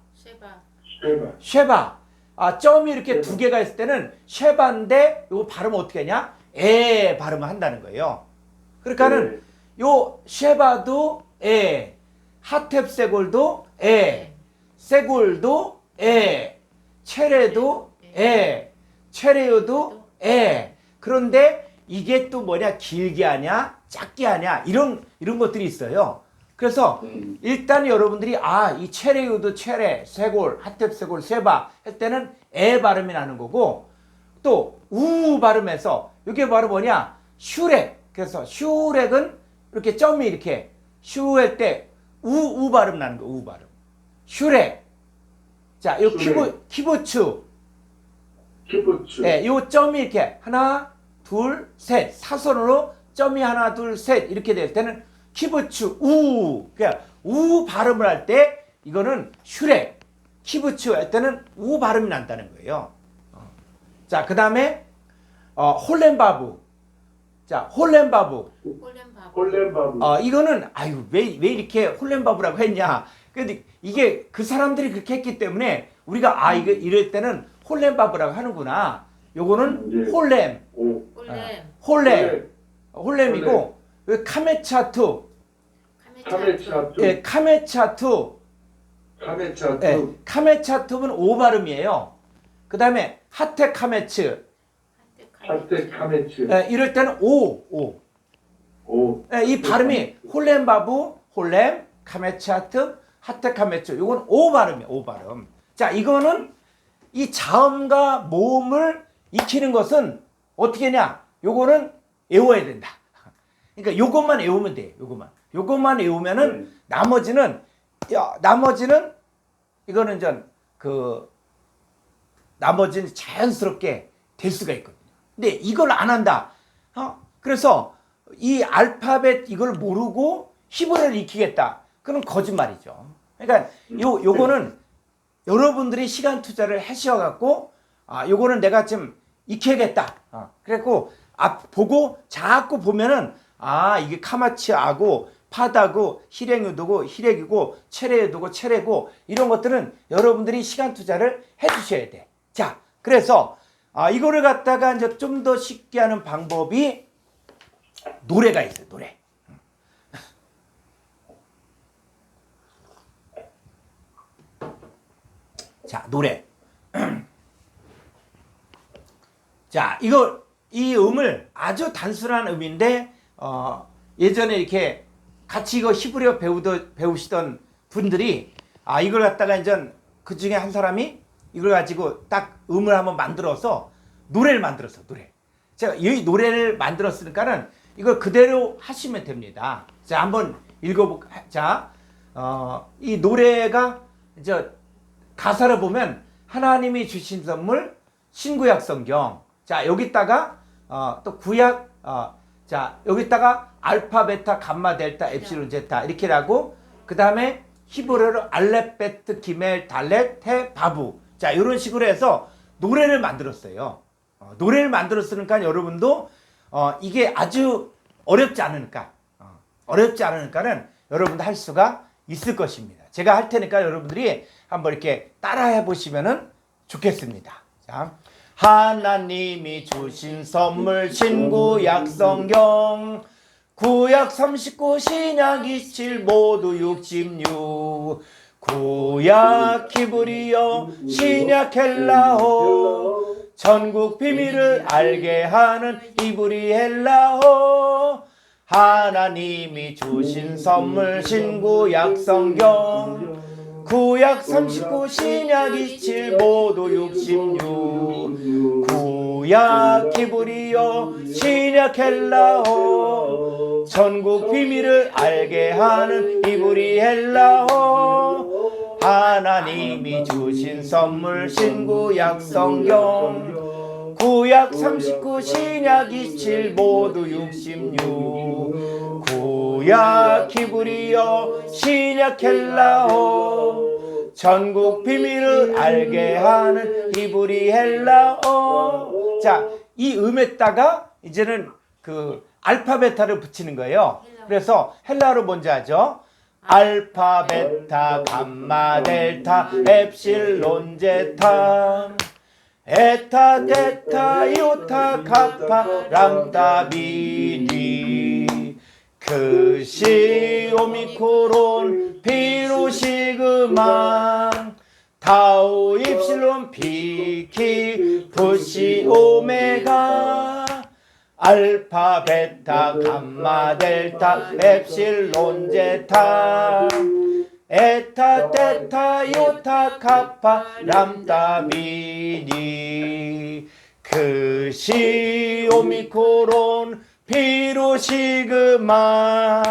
점이 이렇게 두 개가 있을 때는 쉐바인데 요거 발음 어떻게 하냐? 에 발음을 한다는 거예요. 그러니까는 요 쉐바도 에, 하텝세골도 에, 세골도 에, 체레도 에, 체레요도 에. 그런데 이게 또 뭐냐, 길게 하냐 작게 하냐 이런 것들이 있어요. 그래서 일단 여러분들이 이 체레요도 체레, 세골, 하텝세골, 세바 할 때는 에 발음이 나는 거고, 또 우 발음해서 이게 바로 뭐냐, 슈렉. 그래서 슈렉은 이렇게 점이 이렇게 슈할 때 우 발음 나는 거, 우 발음. 슈렉. 자, 요 키부츠. 예, 요 점이 이렇게 하나, 둘, 셋. 사선으로 점이 하나, 둘, 셋 이렇게 될 때는 키부츠 우. 그러니까 우 발음을 할 때 이거는 슈렉. 키부츠 할 때는 우 발음이 난다는 거예요. 자, 그다음에 홀렌바부. 자, 홀렌바부. 홀렘바브. 이거는 왜 이렇게 홀렌바부라고 했냐? 근데 이게 그 사람들이 그렇게 했기 때문에 우리가 이거 이럴 때는 홀렌바부라고 하는구나. 요거는 홀렘. 홀렘. 홀렘이고 카메차투. 예, 카메차투. 예, 카메차투는 오 발음이에요. 그다음에 하테카메츠. 예, 이럴 때는 오. 예, 이 발음이 홀렘바부, 홀렘, 카메차트, 하테카메츠. 요건 오 발음이에요. 오 발음. 자, 이거는 이 자음과 모음을 익히는 것은 어떻게 하냐? 요거는 외워야 된다. 그러니까 요것만 외우면 돼. 요것만 외우면은 나머지는 이거는 나머지는 자연스럽게 될 수가 있거든요. 근데 이걸 안 한다. 그래서 이 알파벳 이걸 모르고 히브리어를 익히겠다. 그건 거짓말이죠. 그러니까 요거는 여러분들이 시간 투자를 하셔갖고 요거는 내가 좀 익혀야겠다. 그래갖고 보고 자꾸 보면은 이게 카마치아고 파다고 히렝유도고 히렝이고 체레유도고 체레고 이런 것들은 여러분들이 시간 투자를 해주셔야 돼. 자, 그래서 이거를 갖다가 이제 좀 더 쉽게 하는 방법이 노래가 있어요. 노래. 자, 노래. 자, 이 음을 아주 단순한 음인데 예전에 이렇게 같이 이거 히브리어 배우시던 분들이 이걸 갖다가 이제 그 중에 한 사람이 이걸 가지고 딱 음을 한번 만들어서 노래를 만들었어. 노래. 제가 이 노래를 만들었으니까는 이걸 그대로 하시면 됩니다. 자, 한번 읽어볼까? 이 노래가 이제 가사를 보면 하나님이 주신 선물 신구약 성경. 자, 여기다가 또 구약 자, 여기다가 알파 베타 감마 델타 엡실론 제타 이렇게 하고 그다음에 히브리어로 알렙 베트 기멜 달렛 테 바부. 자, 이런 식으로 해서 노래를 만들었어요. 노래를 만들었으니까 여러분도 이게 아주 어렵지 않으니까는 여러분도 할 수가 있을 것입니다. 제가 할 테니까 여러분들이 한번 이렇게 따라해 보시면은 좋겠습니다. 자, 하나님이 주신 선물 신구약 성경 구약 39 신약 27 모두 66 구약 히브리어 신약 헬라어 전국 비밀을 알게 하는 히브리 헬라어 하나님이 주신 선물 신구약 성경 구약 39 신약 27 모두 66 구약 히브리어 신약 헬라어 전국 비밀을 알게 하는 히브리 헬라어 하나님이 주신 선물 신구약 성경 구약 39 신약 27 모두 66 구약 히브리어 신약 헬라어 전국 비밀을 알게 하는 히브리 헬라어. 자, 이 음에다가 이제는 그 알파베타를 붙이는 거예요. 그래서 헬라어로 먼저 하죠. 알파 베타 감마 델타 엡실론 제타 에타 테타 이오타 카파 람다 미니 크시 오미크론 피로 시그마 타우 입실론 피키 부시 오메가 알파 베타 감마 델타 엡실론 제타 에타 테타 이오타 카파 람다 미니 크시 오미크론 피로 시그마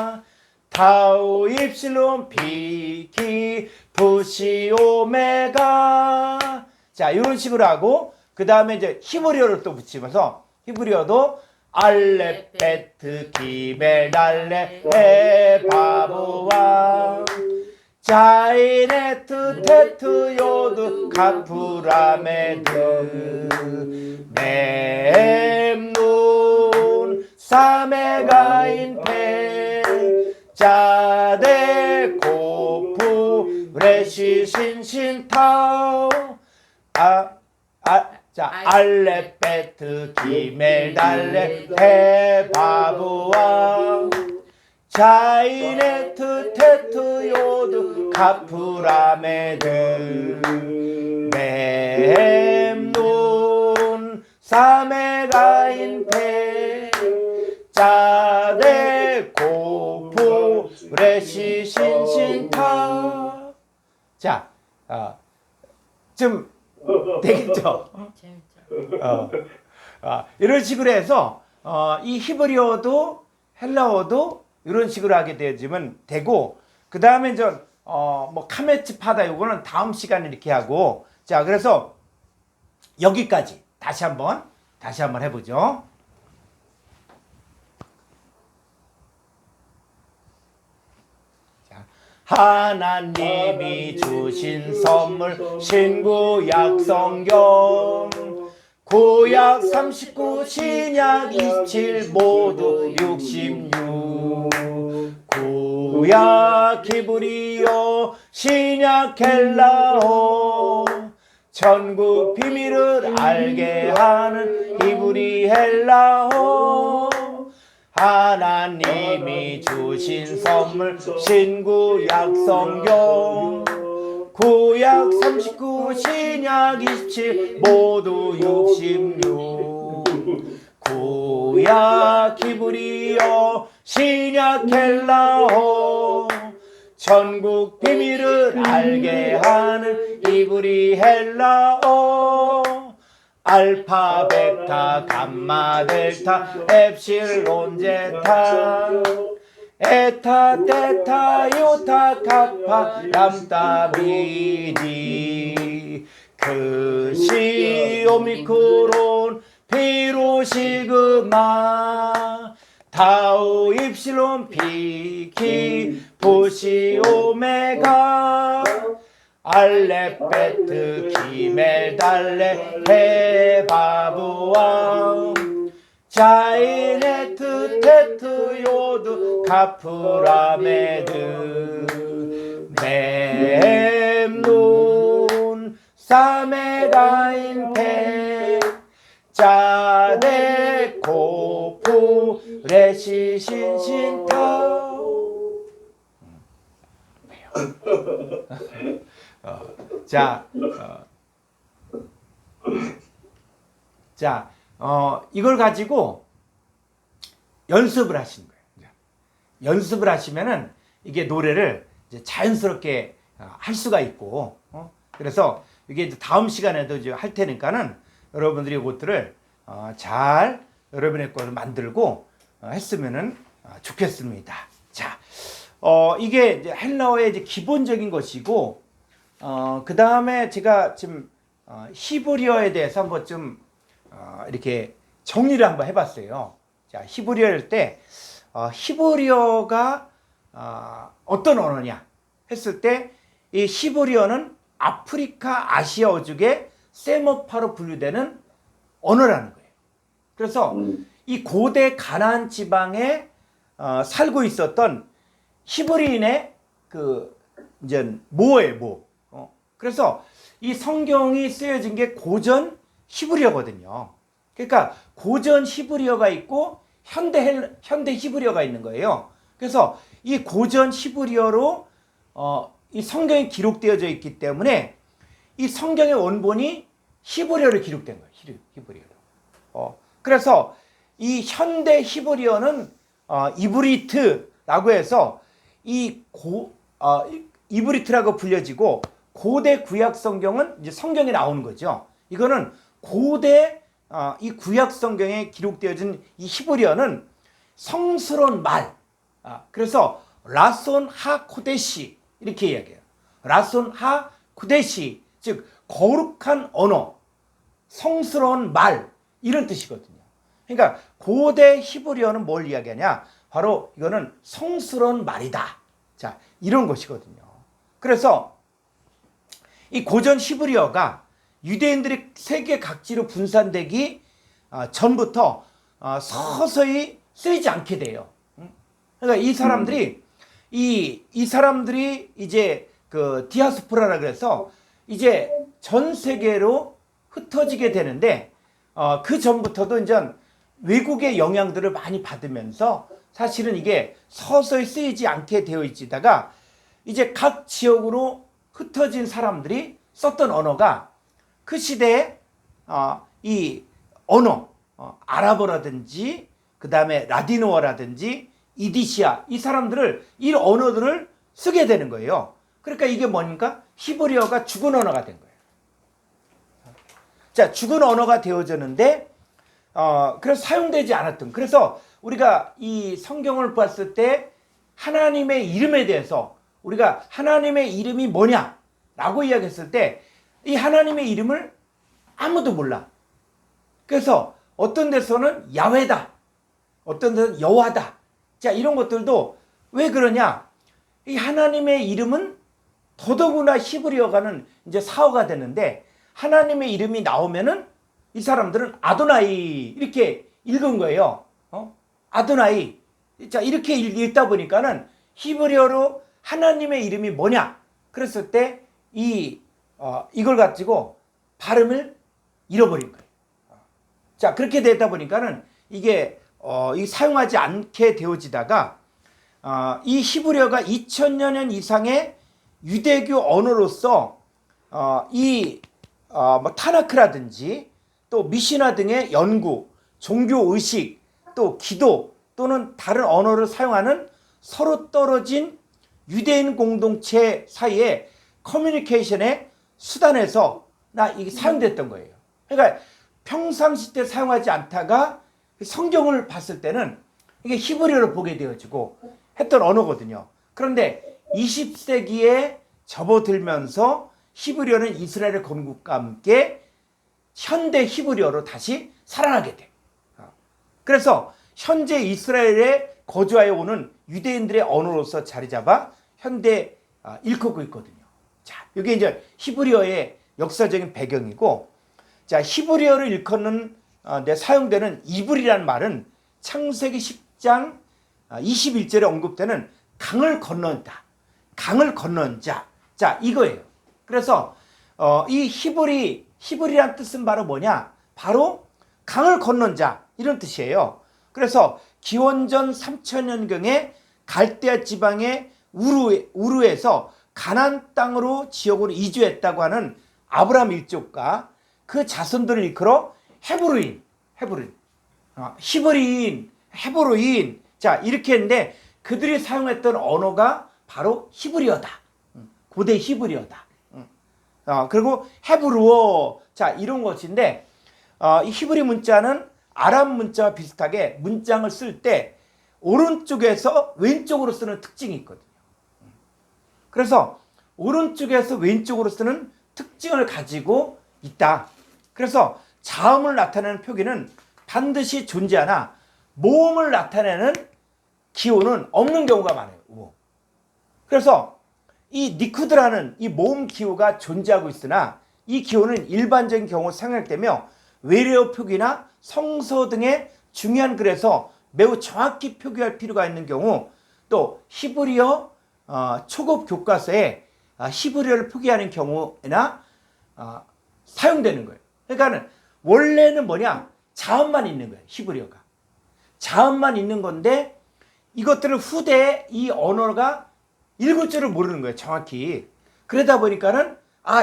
타우 입실론 피키 부시 오메가. 자, 이런 식으로 하고 그 다음에 이제 히브리어를 또 붙이면서 히브리어도 알레 베트 기멜 달레 에 바브와 자이네트 테트 요드 카프라메드 memnun 사메가인 페 자데 고프 레시 신신 타오 자 알레 베트 기멜 달레 해 바브와 자이네트 테트 요드 카프라메드 memnun 사메가인 페 자데 고프 레시 신신타. 자, 좀 되겠죠? 재밌죠. 이런 식으로 해서 이 히브리어도 헬라어도 이런 식으로 하게 되지만 되고 그 다음에 이제 뭐 카메츠 파다 이거는 다음 시간에 이렇게 하고 자 그래서 여기까지 다시 한번 해보죠. 하나님이 주신 선물 신구약 성경 구약 39 신약 27 모두 66 구약 히브리어 신약 헬라어 전국 비밀을 알게 하는 히브리 헬라어 하나님이 주신 선물 신구약 성경 구약 39 신약 27 모두 66 구약 히브리어 신약 헬라어 전국 비밀을 알게 하는 히브리 헬라어 알파 베타 감마 델타 엡실론 제타 에타 테타 이오타 카파 람다 미니 크시 오미크론 피로 시그마 타우 입실론 피키 부시 오메가 알레 베트 기멜 달레 해 바브와 자이네트 테트 요드 카프라메드 memnun 사메가인 페 자데 고프 레시 신신타오. 이걸 가지고 연습을 하시는 거예요. 연습을 하시면은 이게 노래를 이제 자연스럽게 할 수가 있고, 그래서 이게 이제 다음 시간에도 이제 할 테니까는 여러분들이 이것들을 잘 여러분의 것을 만들고 했으면은 좋겠습니다. 자, 이게 이제 헬라어의 이제 기본적인 것이고, 그 다음에 제가 지금 히브리어에 대해서 한번 좀 이렇게 정리를 한번 해봤어요. 자, 히브리어일 때 히브리어가 어떤 언어냐 했을 때 이 히브리어는 아프리카 아시아어 중에 세모파로 분류되는 언어라는 거예요. 그래서 이 고대 가나안 지방에 살고 있었던 히브리인의 그 이제 모예요, 모. 그래서 이 성경이 쓰여진 게 고전 히브리어거든요. 그러니까 고전 히브리어가 있고 현대 히브리어가 있는 거예요. 그래서 이 고전 히브리어로 이 성경이 기록되어져 있기 때문에 이 성경의 원본이 히브리어로 기록된 거예요. 히브리어로. 그래서 이 현대 히브리어는 이브리트라고 해서 이브리트라고 불려지고 고대 구약 성경은 이제 성경에 나오는 거죠. 이거는 고대 이 구약 성경에 기록되어진 이 히브리어는 성스러운 말. 그래서 라손 하 코데시 이렇게 이야기해요. 라손 하 코데시, 즉 거룩한 언어, 성스러운 말 이런 뜻이거든요. 그러니까 고대 히브리어는 뭘 이야기하냐? 바로 이거는 성스러운 말이다. 자, 이런 것이거든요. 그래서 이 고전 히브리어가 유대인들이 세계 각지로 분산되기 전부터 서서히 쓰이지 않게 돼요. 그러니까 이 사람들이 이 사람들이 이제 그 디아스포라라 그래서 이제 전 세계로 흩어지게 되는데 그 전부터도 이제 외국의 영향들을 많이 받으면서 사실은 이게 서서히 쓰이지 않게 되어 있다가 이제 각 지역으로 흩어진 사람들이 썼던 언어가 그 시대에 이 언어 아랍어라든지 그 다음에 라디노어라든지 이디시아 이 언어들을 쓰게 되는 거예요. 그러니까 이게 뭡니까? 히브리어가 죽은 언어가 된 거예요. 자, 죽은 언어가 되어졌는데 그래서 사용되지 않았던. 그래서 우리가 이 성경을 봤을 때 하나님의 이름에 대해서 우리가 하나님의 이름이 뭐냐라고 이야기했을 때 이 하나님의 이름을 아무도 몰라. 그래서 어떤 데서는 야훼다, 어떤 데서는 여호와다. 자, 이런 것들도 왜 그러냐? 이 하나님의 이름은 더더구나 히브리어가는 이제 사어가 되는데 하나님의 이름이 나오면은 이 사람들은 아도나이 이렇게 읽은 거예요. 아도나이. 자, 이렇게 읽다 보니까는 히브리어로 하나님의 이름이 뭐냐? 그랬을 때 이걸 가지고 발음을 잃어버린 거예요. 자, 그렇게 되다 보니까는 이게 사용하지 않게 되어지다가 이 히브리어가 2000년 이상의 유대교 언어로서 뭐 타나크라든지 또 미시나 등의 연구, 종교 의식, 또 기도 또는 다른 언어를 사용하는 서로 떨어진 유대인 공동체 사이의 커뮤니케이션의 수단에서 이게 사용됐던 거예요. 그러니까 평상시 때 사용하지 않다가 성경을 봤을 때는 이게 히브리어를 보게 되어지고 했던 언어거든요. 그런데 20세기에 접어들면서 히브리어는 이스라엘의 건국과 함께 현대 히브리어로 다시 살아나게 돼. 그래서 현재 이스라엘에 거주하여 오는 유대인들의 언어로서 자리 잡아 현대 일컫고 있거든요. 자, 이게 이제 히브리어의 역사적인 배경이고, 자, 히브리어를 일컫는 사용되는 이브리라는 말은 창세기 10장 21절에 언급되는 강을 건넌다, 강을 건넌 자, 자, 이거예요. 그래서 이 히브리란 뜻은 바로 뭐냐? 바로 강을 건넌 자 이런 뜻이에요. 그래서 기원전 3000년경에 갈대아 지방의 우르에서 가나안 땅으로 지역으로 이주했다고 하는 아브라함 일족과 그 자손들을 이끌어 헤브로인, 히브리인, 헤브로인, 자, 이렇게 했는데 그들이 사용했던 언어가 바로 히브리어다. 고대 히브리어다. 그리고 헤브루어, 자, 이런 것인데 이 히브리 문자는 아랍 문자와 비슷하게 문장을 쓸 때 오른쪽에서 왼쪽으로 쓰는 특징이 있거든요. 그래서 오른쪽에서 왼쪽으로 쓰는 특징을 가지고 있다. 그래서 자음을 나타내는 표기는 반드시 존재하나 모음을 나타내는 기호는 없는 경우가 많아요. 그래서 이 니쿠드라는 이 모음 기호가 존재하고 있으나 이 기호는 일반적인 경우 사용되며 외래어 표기나 성서 등의 중요한 글에서 매우 정확히 표기할 필요가 있는 경우, 또 히브리어 초급 교과서에 히브리어를 표기하는 경우에나 사용되는 거예요. 그러니까는 원래는 뭐냐? 자음만 있는 거예요. 히브리어가. 자음만 있는 건데 이것들을 후대에 이 언어가 읽을 줄을 모르는 거예요. 정확히. 그러다 보니까는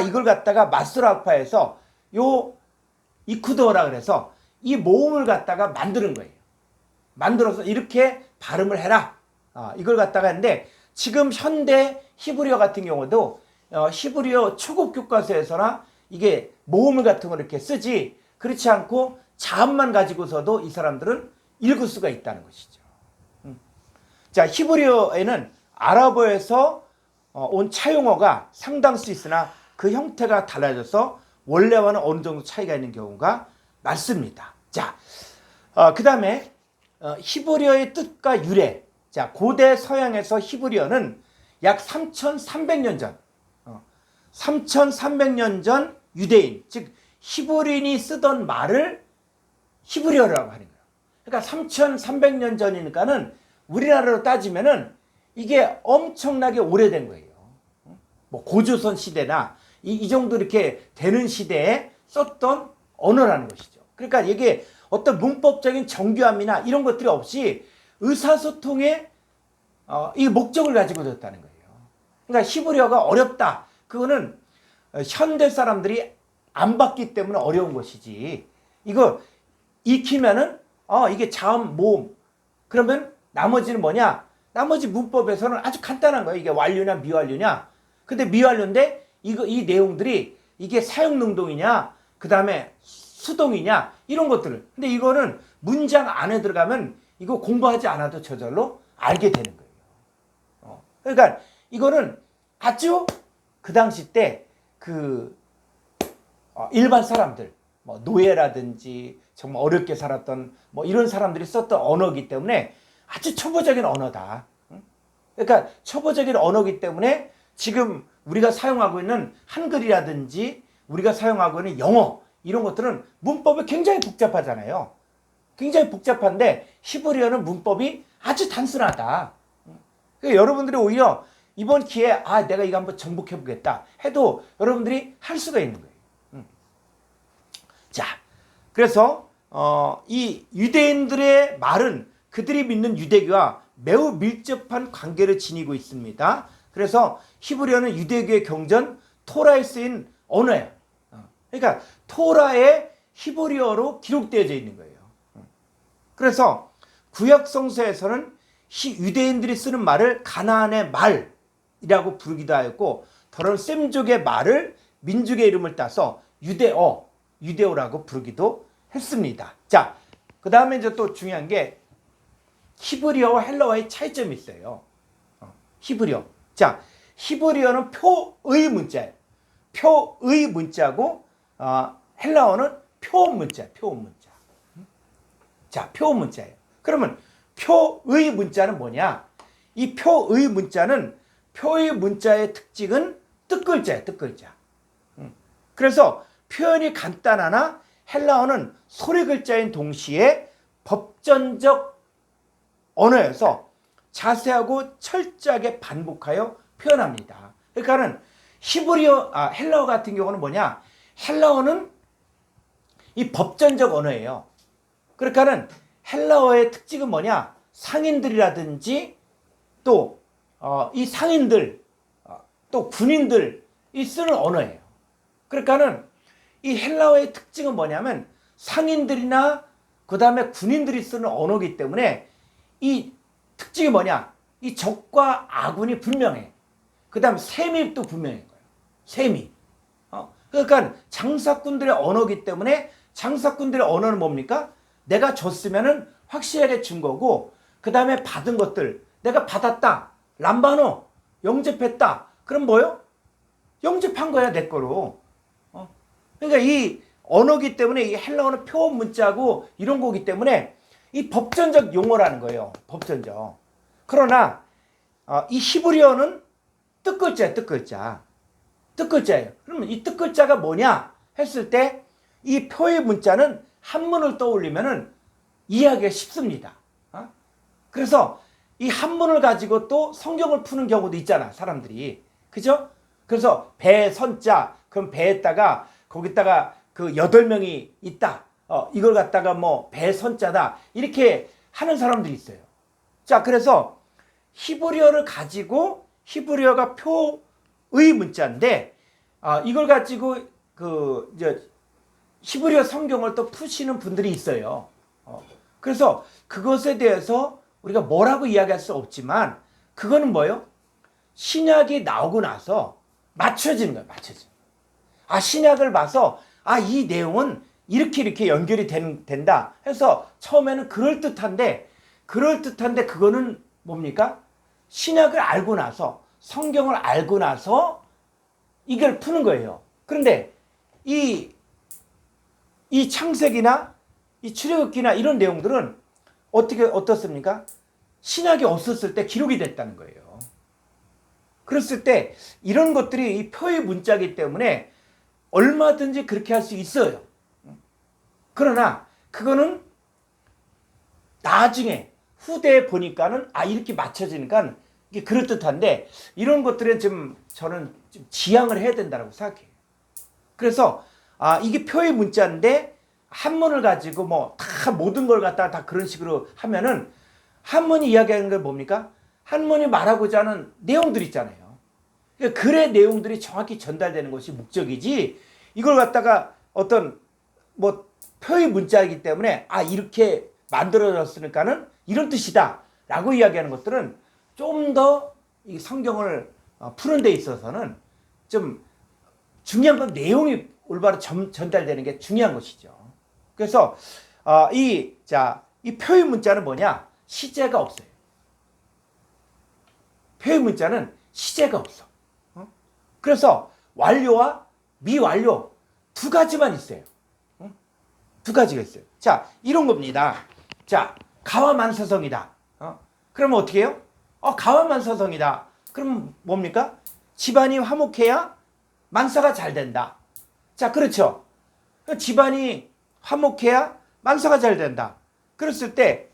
이걸 갖다가 마스라파에서 요 이쿠도라 그래서 이 모음을 갖다가 만드는 거예요. 만들어서 이렇게 발음을 해라. 이걸 갖다가 했는데 지금 현대 히브리어 같은 경우도 히브리어 초급 교과서에서나 이게 모음을 같은 걸 이렇게 쓰지 그렇지 않고 자음만 가지고서도 이 사람들은 읽을 수가 있다는 것이죠. 자, 히브리어에는 아랍어에서 온 차용어가 상당수 있으나 그 형태가 달라져서 원래와는 어느 정도 차이가 있는 경우가 많습니다. 자, 그 다음에 히브리어의 뜻과 유래. 자, 고대 서양에서 히브리어는 약 3,300년 전, 3,300년 전 유대인, 즉 히브리인이 쓰던 말을 히브리어라고 하는 거예요. 그러니까 3,300년 전이니까는 우리나라로 따지면은 이게 엄청나게 오래된 거예요. 뭐 고조선 시대나 이 정도 이렇게 되는 시대에 썼던 언어라는 것이죠. 그러니까 이게 어떤 문법적인 정교함이나 이런 것들이 없이 의사소통의 이 목적을 가지고 졌다는 거예요. 그러니까 히브리어가 어렵다. 그거는 현대 사람들이 안 봤기 때문에 어려운 것이지. 이거 익히면은 이게 자음, 모음. 그러면 나머지는 뭐냐? 나머지 문법에서는 아주 간단한 거예요. 이게 완료냐 미완료냐. 근데 미완료인데 이 내용들이 이게 사용 능동이냐, 그 다음에 수동이냐 이런 것들을. 근데 이거는 문장 안에 들어가면 이거 공부하지 않아도 저절로 알게 되는 거예요. 그러니까 이거는 아주 그 당시 때 그 일반 사람들, 뭐 노예라든지 정말 어렵게 살았던 뭐 이런 사람들이 썼던 언어이기 때문에 아주 초보적인 언어다. 그러니까 초보적인 언어이기 때문에 지금 우리가 사용하고 있는 한글이라든지 우리가 사용하고 있는 영어 이런 것들은 문법이 굉장히 복잡하잖아요. 굉장히 복잡한데 히브리어는 문법이 아주 단순하다. 그러니까 여러분들이 오히려 이번 기회에 내가 이거 한번 정복해 보겠다 해도 여러분들이 할 수가 있는 거예요. 자, 그래서 이 유대인들의 말은 그들이 믿는 유대교와 매우 밀접한 관계를 지니고 있습니다. 그래서 히브리어는 유대교의 경전 토라에 쓰인 언어예요. 그러니까 토라에 히브리어로 기록되어져 있는 거예요. 그래서 구약 성서에서는 유대인들이 쓰는 말을 가나안의 말이라고 부르기도 하였고 더러운 셈족의 말을 민족의 이름을 따서 유대어라고 부르기도 했습니다. 자, 그 다음에 이제 또 중요한 게 히브리어와 헬라어의 차이점이 있어요. 히브리어. 자, 히브리어는 표의 문자예요. 표의 문자고 헬라어는 표음 문자예요. 표음 문자. 자, 표음 문자예요. 그러면 표의 문자는 뭐냐? 이 표의 문자는 표의 문자의 특징은 뜻글자예요. 뜻글자. 그래서 표현이 간단하나 헬라어는 소리글자인 동시에 법전적 언어여서 자세하고 철저하게 반복하여 표현합니다. 그러니까는 헬라어 같은 경우는 뭐냐? 헬라어는 이 법전적 언어예요. 그러니까는 헬라어의 특징은 뭐냐? 상인들이라든지 또 이 상인들 또 군인들이 쓰는 언어예요. 그러니까는 이 헬라어의 특징은 뭐냐면 상인들이나 그 다음에 군인들이 쓰는 언어이기 때문에 이 특징이 뭐냐? 이 적과 아군이 분명해. 그 다음 세밀도 분명한 거예요. 세밀. 그러니까 장사꾼들의 언어이기 때문에 장사꾼들의 언어는 뭡니까? 내가 줬으면은 확실하게 준 거고 그 다음에 받은 것들 내가 받았다. 람바노 영접했다. 그럼 뭐요? 영접한 거야 내 거로. 그러니까 이 언어기 때문에 이 헬라어는 표현 문자고 이런 거기 때문에 이 법전적 용어라는 거예요. 법전적. 그러나 이 히브리어는 뜻글자예요. 뜻글자예요. 그러면 이 뜻글자가 뭐냐 했을 때 이 표의 문자는 한문을 떠올리면은 이해하기가 쉽습니다. 그래서 이 한문을 가지고 또 성경을 푸는 경우도 있잖아. 사람들이. 그죠? 그래서 배 선자 그럼 배에다가 거기다가 그 8명이 있다. 이걸 갖다가 뭐 배선자다. 이렇게 하는 사람들이 있어요. 자, 그래서 히브리어를 가지고 히브리어가 표의 문자인데 이걸 가지고 이제 히브리어 성경을 또 푸시는 분들이 있어요. 그래서 그것에 대해서 우리가 뭐라고 이야기할 수 없지만 그거는 뭐예요? 신약이 나오고 나서 맞춰지는 거예요. 맞춰지는 거예요. 신약을 봐서 이 내용은 이렇게 연결이 된다 해서 처음에는 그럴듯한데 그거는 뭡니까? 신약을 알고 나서 성경을 알고 나서 이걸 푸는 거예요. 그런데 이 창세기나 이 출애굽기나 이런 내용들은 어떻습니까? 신약이 없었을 때 기록이 됐다는 거예요. 그랬을 때 이런 것들이 이 표의 문자이기 때문에 얼마든지 그렇게 할 수 있어요. 그러나 그거는 나중에 후대에 보니까는 이렇게 맞춰지니까 이게 그럴듯한데 이런 것들은 저는 좀 지양을 해야 된다고 생각해요. 그래서 이게 표의 문자인데 한문을 가지고 뭐 다 모든 걸 갖다가 다 그런 식으로 하면은 한문이 이야기하는 게 뭡니까? 한문이 말하고자 하는 내용들 있잖아요. 그러니까 글의 내용들이 정확히 전달되는 것이 목적이지 이걸 갖다가 어떤 뭐 표의 문자이기 때문에 이렇게 만들어졌으니까는 이런 뜻이다 라고 이야기하는 것들은 좀 더 이 성경을 푸는 데 있어서는 좀 중요한 건 내용이 올바로 전달되는 게 중요한 것이죠. 그래서 이 표의 문자는 뭐냐? 시제가 없어요. 표의 문자는 시제가 없어. 그래서 완료와 미완료 두 가지만 있어요. 두 가지가 있어요. 자, 이런 겁니다. 자, 가와만사성이다. 그러면 어떻게 해요? 가와만사성이다. 그럼 뭡니까? 집안이 화목해야 만사가 잘 된다. 자, 그렇죠. 집안이 화목해야 만사가 잘 된다. 그랬을 때,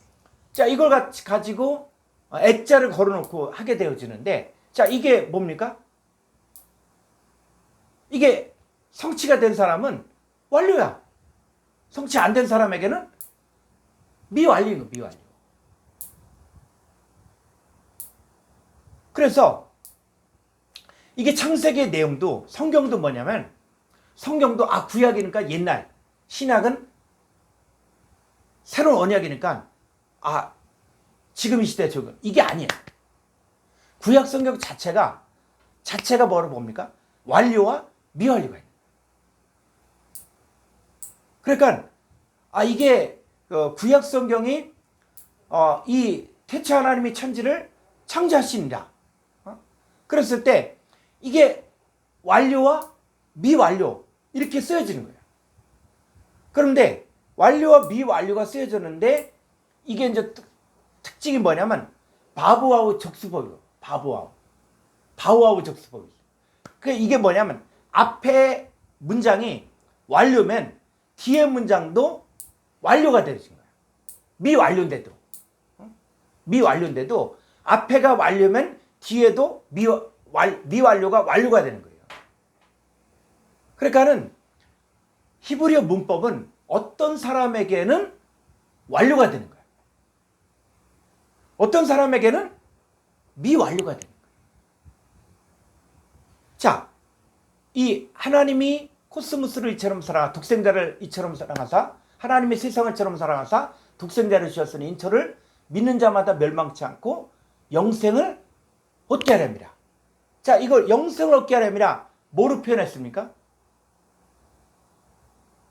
자, 이걸 가지고 액자를 걸어놓고 하게 되어지는데, 자, 이게 뭡니까? 이게 성취가 된 사람은 완료야. 성취 안 된 사람에게는 미완료인 거예요, 미완료. 그래서 이게 창세기의 내용도 성경도 뭐냐면 성경도 구약이니까 옛날, 신약은 새로운 언약이니까 지금 이 시대 적은 이게 아니야. 구약 성경 자체가 뭐로 봅니까? 완료와 미완료가 있는. 그러니까 이게 구약 성경이 이 태초 하나님이 천지를 창조하십니다. 그랬을 때 이게 완료와 미완료 이렇게 쓰여지는 거예요. 그런데 완료와 미완료가 쓰여졌는데 이게 이제 특징이 뭐냐면 바브와우 적수법이에요. 바우와우 적수법이에요. 이게 뭐냐면 앞에 문장이 완료면 뒤에 문장도 완료가 되는 거예요. 미완료인데도 앞에가 완료면 뒤에도 미완료가 완료가 되는 거예요. 그러니까는 히브리어 문법은 어떤 사람에게는 완료가 되는 거예요. 어떤 사람에게는 미완료가 되는 거예요. 자, 이 하나님이 코스모스를 이처럼 사랑하 독생자를 이처럼 사랑하사 하나님이 세상을 이처럼 사랑하사 독생자를 주셨으니 인처를 믿는 자마다 멸망치 않고 영생을 얻게 하렵니다. 자, 이걸 영생을 얻게 하렵니다. 뭐로 표현했습니까?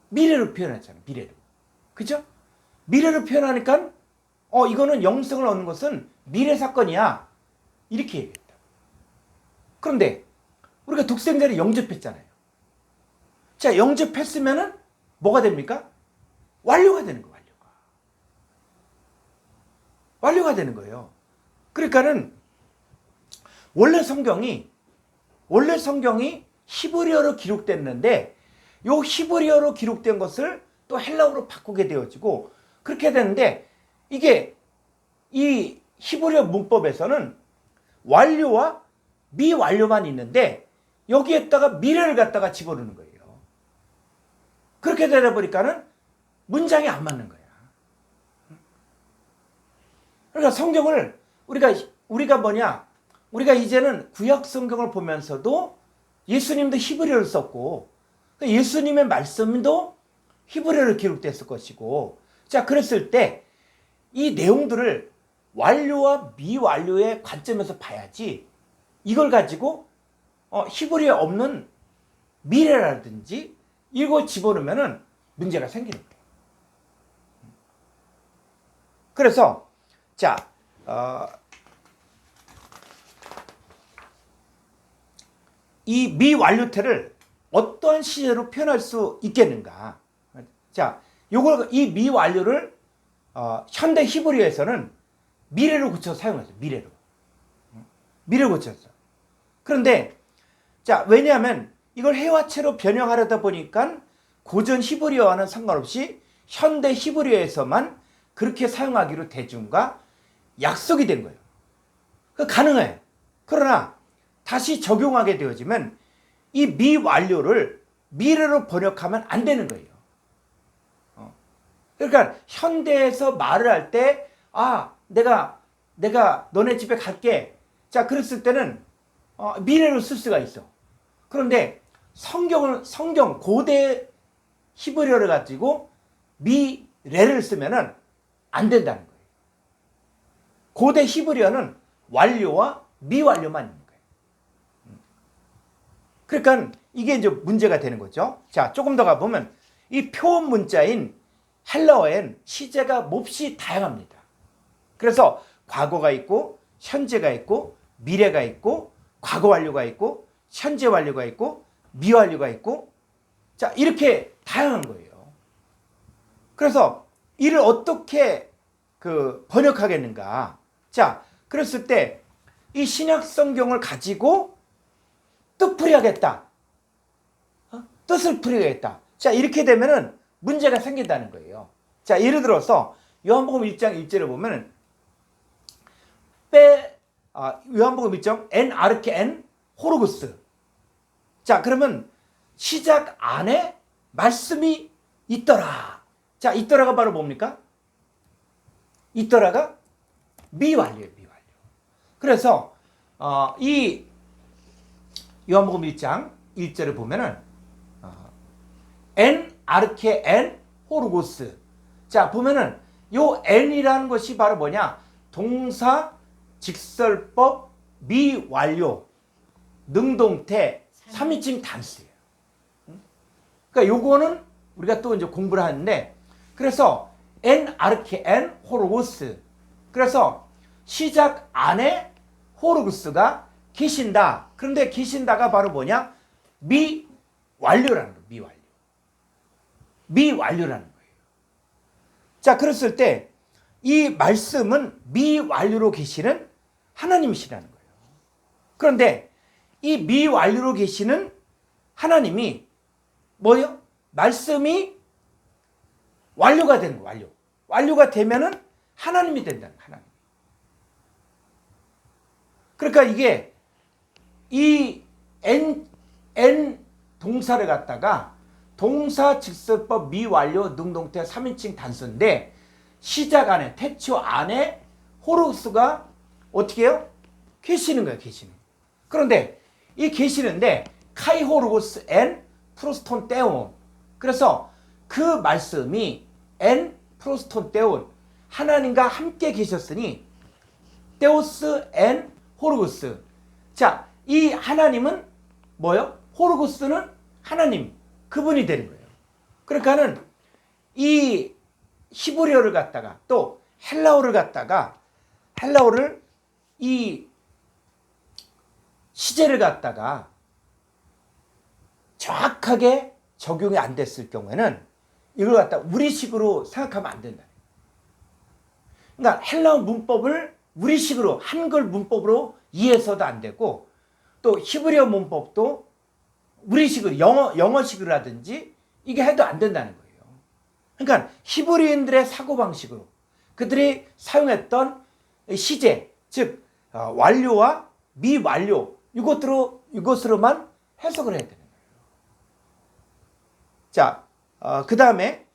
미래로 표현했잖아요. 미래로. 그죠? 미래로 표현하니까 이거는 영생을 얻는 것은 미래 사건이야. 이렇게 얘기했다. 그런데 우리가 독생자를 영접했잖아요. 자, 영접했으면은 뭐가 됩니까? 완료가 되는 거예요. 완료가 되는 거예요. 그러니까는 원래 성경이 히브리어로 기록됐는데 요 히브리어로 기록된 것을 또 헬라어로 바꾸게 되어지고 그렇게 되는데 이게 이 히브리어 문법에서는 완료와 미완료만 있는데 여기에다가 미래를 갖다가 집어넣는 거예요. 그렇게 되다 보니까는 문장이 안 맞는 거야. 그러니까 성경을 우리가 이제는 구약 성경을 보면서도 예수님도 히브리어를 썼고 예수님의 말씀도 히브리어로 기록됐을 것이고, 자, 그랬을 때 이 내용들을 완료와 미완료의 관점에서 봐야지 이걸 가지고 히브리어에 없는 미래라든지 이거 집어넣으면은 문제가 생기는 거예요. 그래서 자, 이 미완료태를 어떠한 시제로 표현할 수 있겠는가? 자, 이 미완료를 현대 히브리어에서는 미래로 고쳐서 사용했어요. 미래로 고쳤어. 그런데 자, 왜냐하면 이걸 해와체로 변형하려다 보니까 고전 히브리어와는 상관없이 현대 히브리어에서만 그렇게 사용하기로 대중과 약속이 된 거예요. 가능해. 그러나 다시 적용하게 되어지면 이 미완료를 미래로 번역하면 안 되는 거예요. 그러니까 현대에서 말을 할 때 내가 너네 집에 갈게. 자, 그랬을 때는 미래로 쓸 수가 있어. 그런데 성경 고대 히브리어를 가지고 미래를 쓰면은 안 된다는 거예요. 고대 히브리어는 완료와 미완료만 있는 거예요. 그러니까 이게 이제 문제가 되는 거죠. 자, 조금 더 가보면 이 표현 문자인 헬라어엔 시제가 몹시 다양합니다. 그래서 과거가 있고 현재가 있고 미래가 있고 과거 완료가 있고 현재 완료가 있고 미완료가 있고, 자, 이렇게 다양한 거예요. 그래서 이를 어떻게 번역하겠는가? 자, 그랬을 때 이 신약 성경을 가지고 뜻풀이하겠다. 뜻을 풀이하겠다. 자, 이렇게 되면은 문제가 생긴다는 거예요. 자, 예를 들어서 요한복음 1장 1절을 보면 요한복음 1장 엔 아르케 엔 호로구스. 자, 그러면 시작 안에 말씀이 있더라. 자, 있더라가 바로 뭡니까? 있더라가 미완료예요. 미완료. 그래서 이 요한복음 1장 1절을 보면은 엔 아르케 엔 호르고스. 자, 보면은 요 엔이라는 것이 바로 뭐냐? 동사, 직설법, 미완료, 능동태, 3인칭 단수예요. 그러니까 요거는 우리가 또 이제 공부를 하는데, 그래서 엔 아르케 엔 호르고스. 그래서 시작 안에 호르고스가 계신다. 그런데 계신다가 바로 뭐냐? 미완료라는 거예요. 미완료라는 거예요. 자, 그랬을 때 이 말씀은 미완료로 계시는 하나님이시라는 거예요. 그런데 이 미완료로 계시는 하나님이 뭐예요? 말씀이 완료가 되는 거예요. 완료가 되면은 하나님이 된다는 거예요. 하나님. 그러니까 이게 이 N 동사를 갖다가 동사, 직설법, 미완료, 능동태, 3인칭 단수인데 시작 안에, 태초 안에 호로스가 어떻게 해요? 계시는 거예요. 계시는. 그런데 이 계시는데 카이호로고스 엔 프로스톤 떼온. 그래서 그 말씀이 엔 프로스톤 떼온, 하나님과 함께 계셨으니 떼오스 엔 호로고스. 자, 이 하나님은 뭐요? 호로고스는 하나님, 그분이 되는 거예요. 그러니까는 이 히브리어를 갖다가 또 헬라어를 갖다가 헬라어를 이 시제를 갖다가 정확하게 적용이 안 됐을 경우에는 이걸 갖다 우리식으로 생각하면 안 된다. 그러니까 헬라어 문법을 우리식으로 한글 문법으로 이해해서도 안 되고, 또 히브리어 문법도 우리식으로 영어식으로라든지 이게 해도 안 된다는 거예요. 그러니까 히브리인들의 사고방식으로 그들이 사용했던 시제, 즉 완료와 미완료, 이것으로만 해석을 해야 되는 거예요. 자, 그 다음에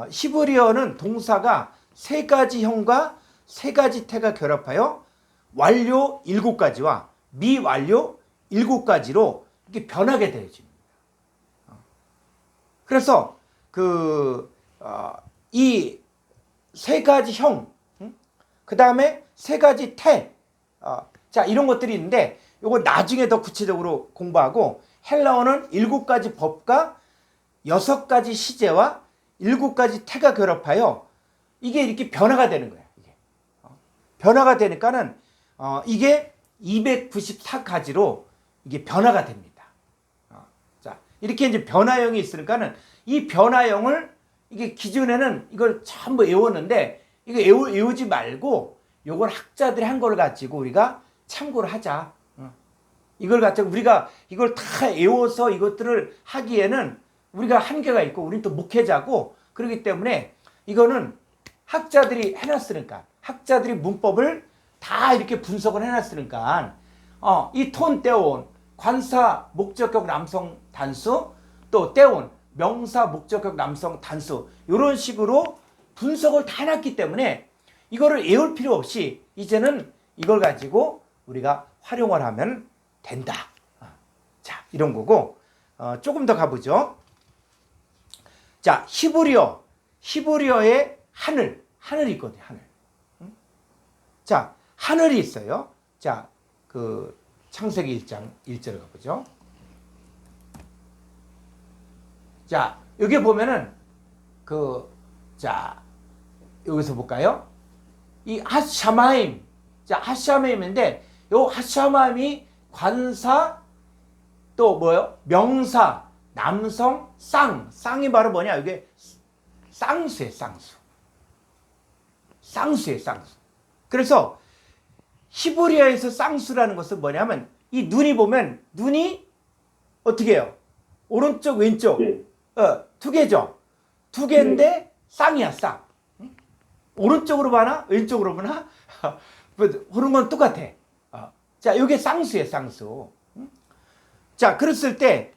히브리어는 동사가 세 가지 형과 세 가지 태가 결합하여 완료 7가지와 미완료 7가지로 이렇게 변하게 되어집니다. 그래서 이 세 가지 형, 그 다음에 세 가지 태, 자 이런 것들이 있는데 이거 나중에 더 구체적으로 공부하고 헬라어는 7가지 법과 6가지 시제와 7가지 태가 결합하여 이게 이렇게 변화가 되는 거예요. 이게. 변화가 되니까는 이게 294가지로 이게 변화가 됩니다. 자 이렇게 이제 변화형이 있으니까는 이 변화형을 이게 기존에는 이걸 전부 외웠는데 이거 외우지 말고 요걸 학자들이 한 걸 가지고 우리가 참고를 하자. 이걸 가지고 우리가 이걸 다 외워서 이것들을 하기에는 우리가 한계가 있고 우리는 또 목회자고 그렇기 때문에 이거는 학자들이 해놨으니까 학자들이 문법을 다 이렇게 분석을 해놨으니까 이 톤 떼온 관사 목적격 남성 단수 또 떼온 명사 목적격 남성 단수 이런 식으로 분석을 다 해놨기 때문에 이거를 외울 필요 없이 이제는 이걸 가지고 우리가 활용을 하면 된다. 자 이런 거고 조금 더 가보죠. 자 히브리어의 하늘이 있거든요. 하늘. 자 하늘이 있어요. 자 창세기 1장 1절을 가보죠. 자, 여기 보면은 자, 여기서 볼까요? 이 핫샤마임. 자, 핫샤마임인데 요 핫샤마임이 관사 또 뭐요? 명사, 남성, 쌍이 바로 뭐냐? 이게 쌍수예요, 쌍수. 쌍수예요, 쌍수. 그래서 히브리어에서 쌍수라는 것은 뭐냐면 이 눈이 보면 눈이 어떻게 해요? 오른쪽 왼쪽 두 개죠. 두 개인데 쌍이야 쌍. 오른쪽으로 봐나 왼쪽으로 보나 보는 건 똑같아. 자 이게 쌍수예요 쌍수. 자 그랬을 때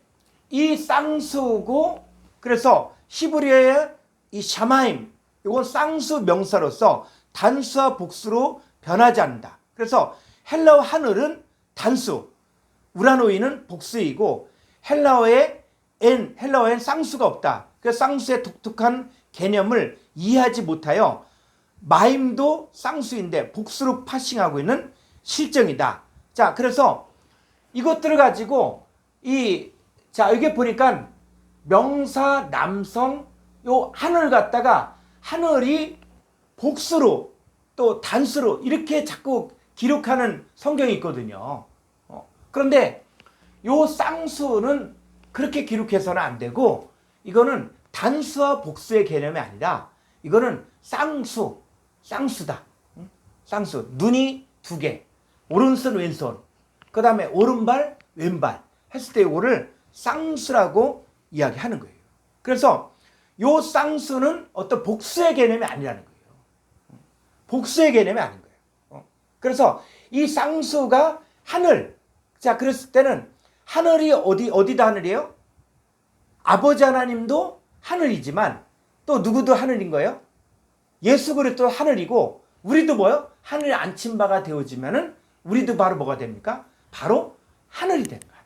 이 쌍수고 그래서 히브리어의 이 샤마임 이건 쌍수 명사로서 단수와 복수로 변하지 않는다. 그래서 헬라어 하늘은 단수, 우라노이는 복수이고 헬라어엔 쌍수가 없다. 그래서 쌍수의 독특한 개념을 이해하지 못하여 마임도 쌍수인데 복수로 파싱하고 있는 실정이다. 자, 그래서 이것들을 가지고 자, 여기 보니까 명사 남성 요 하늘 갖다가 하늘이 복수로 또 단수로 이렇게 자꾸 기록하는 성경이 있거든요. 그런데 요 쌍수는 그렇게 기록해서는 안 되고 이거는 단수와 복수의 개념이 아니라 이거는 쌍수다. 쌍수. 눈이 두 개. 오른손 왼손. 그 다음에 오른발 왼발 했을 때 이거를 쌍수라고 이야기하는 거예요. 그래서 요 쌍수는 어떤 복수의 개념이 아니라는 거예요. 복수의 개념이 아닌 거예요. 그래서 이 쌍수가 하늘. 자, 그랬을 때는 하늘이 어디다 하늘이에요? 아버지 하나님도 하늘이지만 또 누구도 하늘인 거예요? 예수 그리스도 하늘이고 우리도 뭐요? 하늘에 앉힌 바가 되어지면은 우리도 바로 뭐가 됩니까? 바로 하늘이 되는 거예요.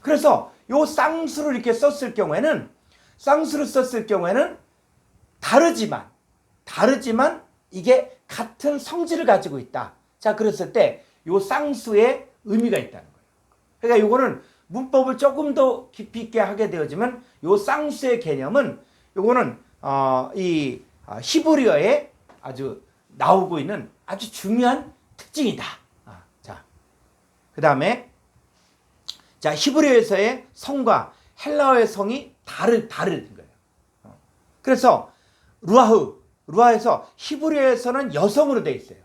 그래서 요 쌍수를 이렇게 썼을 경우에는 다르지만 이게 같은 성질을 가지고 있다. 자, 그랬을 때 요 쌍수의 의미가 있다는 거예요. 그러니까 요거는 문법을 조금 더 깊이 있게 하게 되어지면 요 쌍수의 개념은 요거는 이 히브리어에 아주 나오고 있는 아주 중요한 특징이다. 자, 그 다음에 자 히브리어에서의 성과 헬라어의 성이 다른 거예요. 그래서 루아에서 히브리어에서는 여성으로 되어 있어요.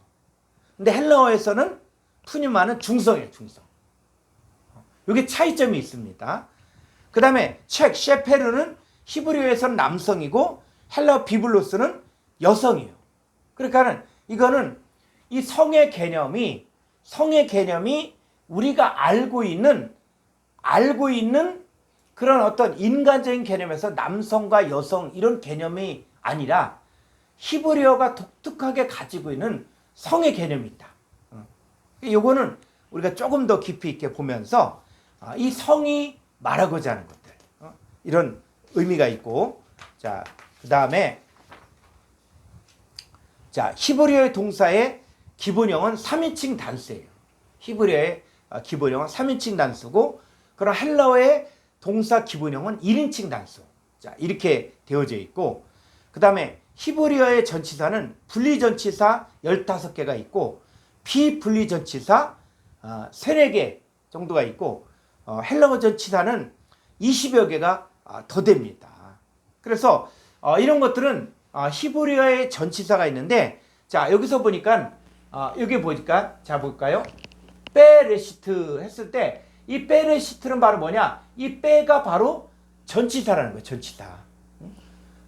근데 헬라어에서는 푸니마는 중성이에요, 중성. 이게 차이점이 있습니다. 그 다음에 셰페르는 히브리어에서는 남성이고 헬라어 비블로스는 여성이에요. 그러니까는 이거는 이 성의 개념이 우리가 알고 있는 그런 어떤 인간적인 개념에서 남성과 여성 이런 개념이 아니라 히브리어가 독특하게 가지고 있는 성의 개념이 있다. 요거는 우리가 조금 더 깊이 있게 보면서 이 성이 말하고자 하는 것들 이런 의미가 있고, 자, 그 다음에 자, 히브리어의 동사의 기본형은 3인칭 단수예요. 히브리어의 기본형은 3인칭 단수고, 그럼 헬라어의 동사 기본형은 1인칭 단수. 자, 이렇게 되어져 있고, 그 다음에 히브리어의 전치사는 분리전치사 15개가 있고, 비분리전치사 3-4개 정도가 있고, 헬라어 전치사는 20여 개가 더 됩니다. 그래서 이런 것들은 히브리어의 전치사가 있는데, 자, 여기서 보니까 여기 보니까 자 볼까요? 베레시트 했을 때 이 베레시트는 바로 뭐냐? 이 빼가 바로 전치사라는 거예요. 전치사.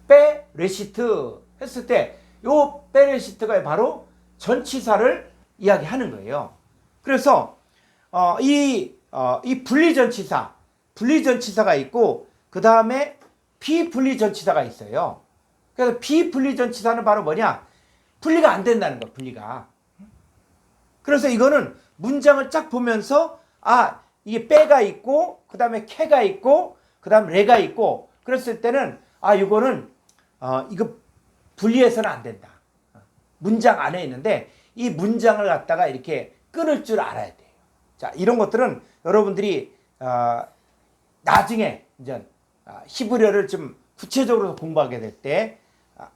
베레시트 했을 때 요 베레시트가 바로 전치사를 이야기하는 거예요. 그래서 이 분리전치사가 있고, 그 다음에 비분리전치사가 있어요. 그래서 비분리전치사는 바로 뭐냐? 분리가 안 된다는 거야, 분리가. 그래서 이거는 문장을 쫙 보면서 이게 빼가 있고, 그 다음에 캐가 있고, 그 다음 레가 있고, 그랬을 때는 이거는 이거 분리해서는 안 된다. 문장 안에 있는데 이 문장을 갖다가 이렇게 끊을 줄 알아야 돼요. 자, 이런 것들은 여러분들이 나중에 이제 히브리어를 좀 구체적으로 공부하게 될 때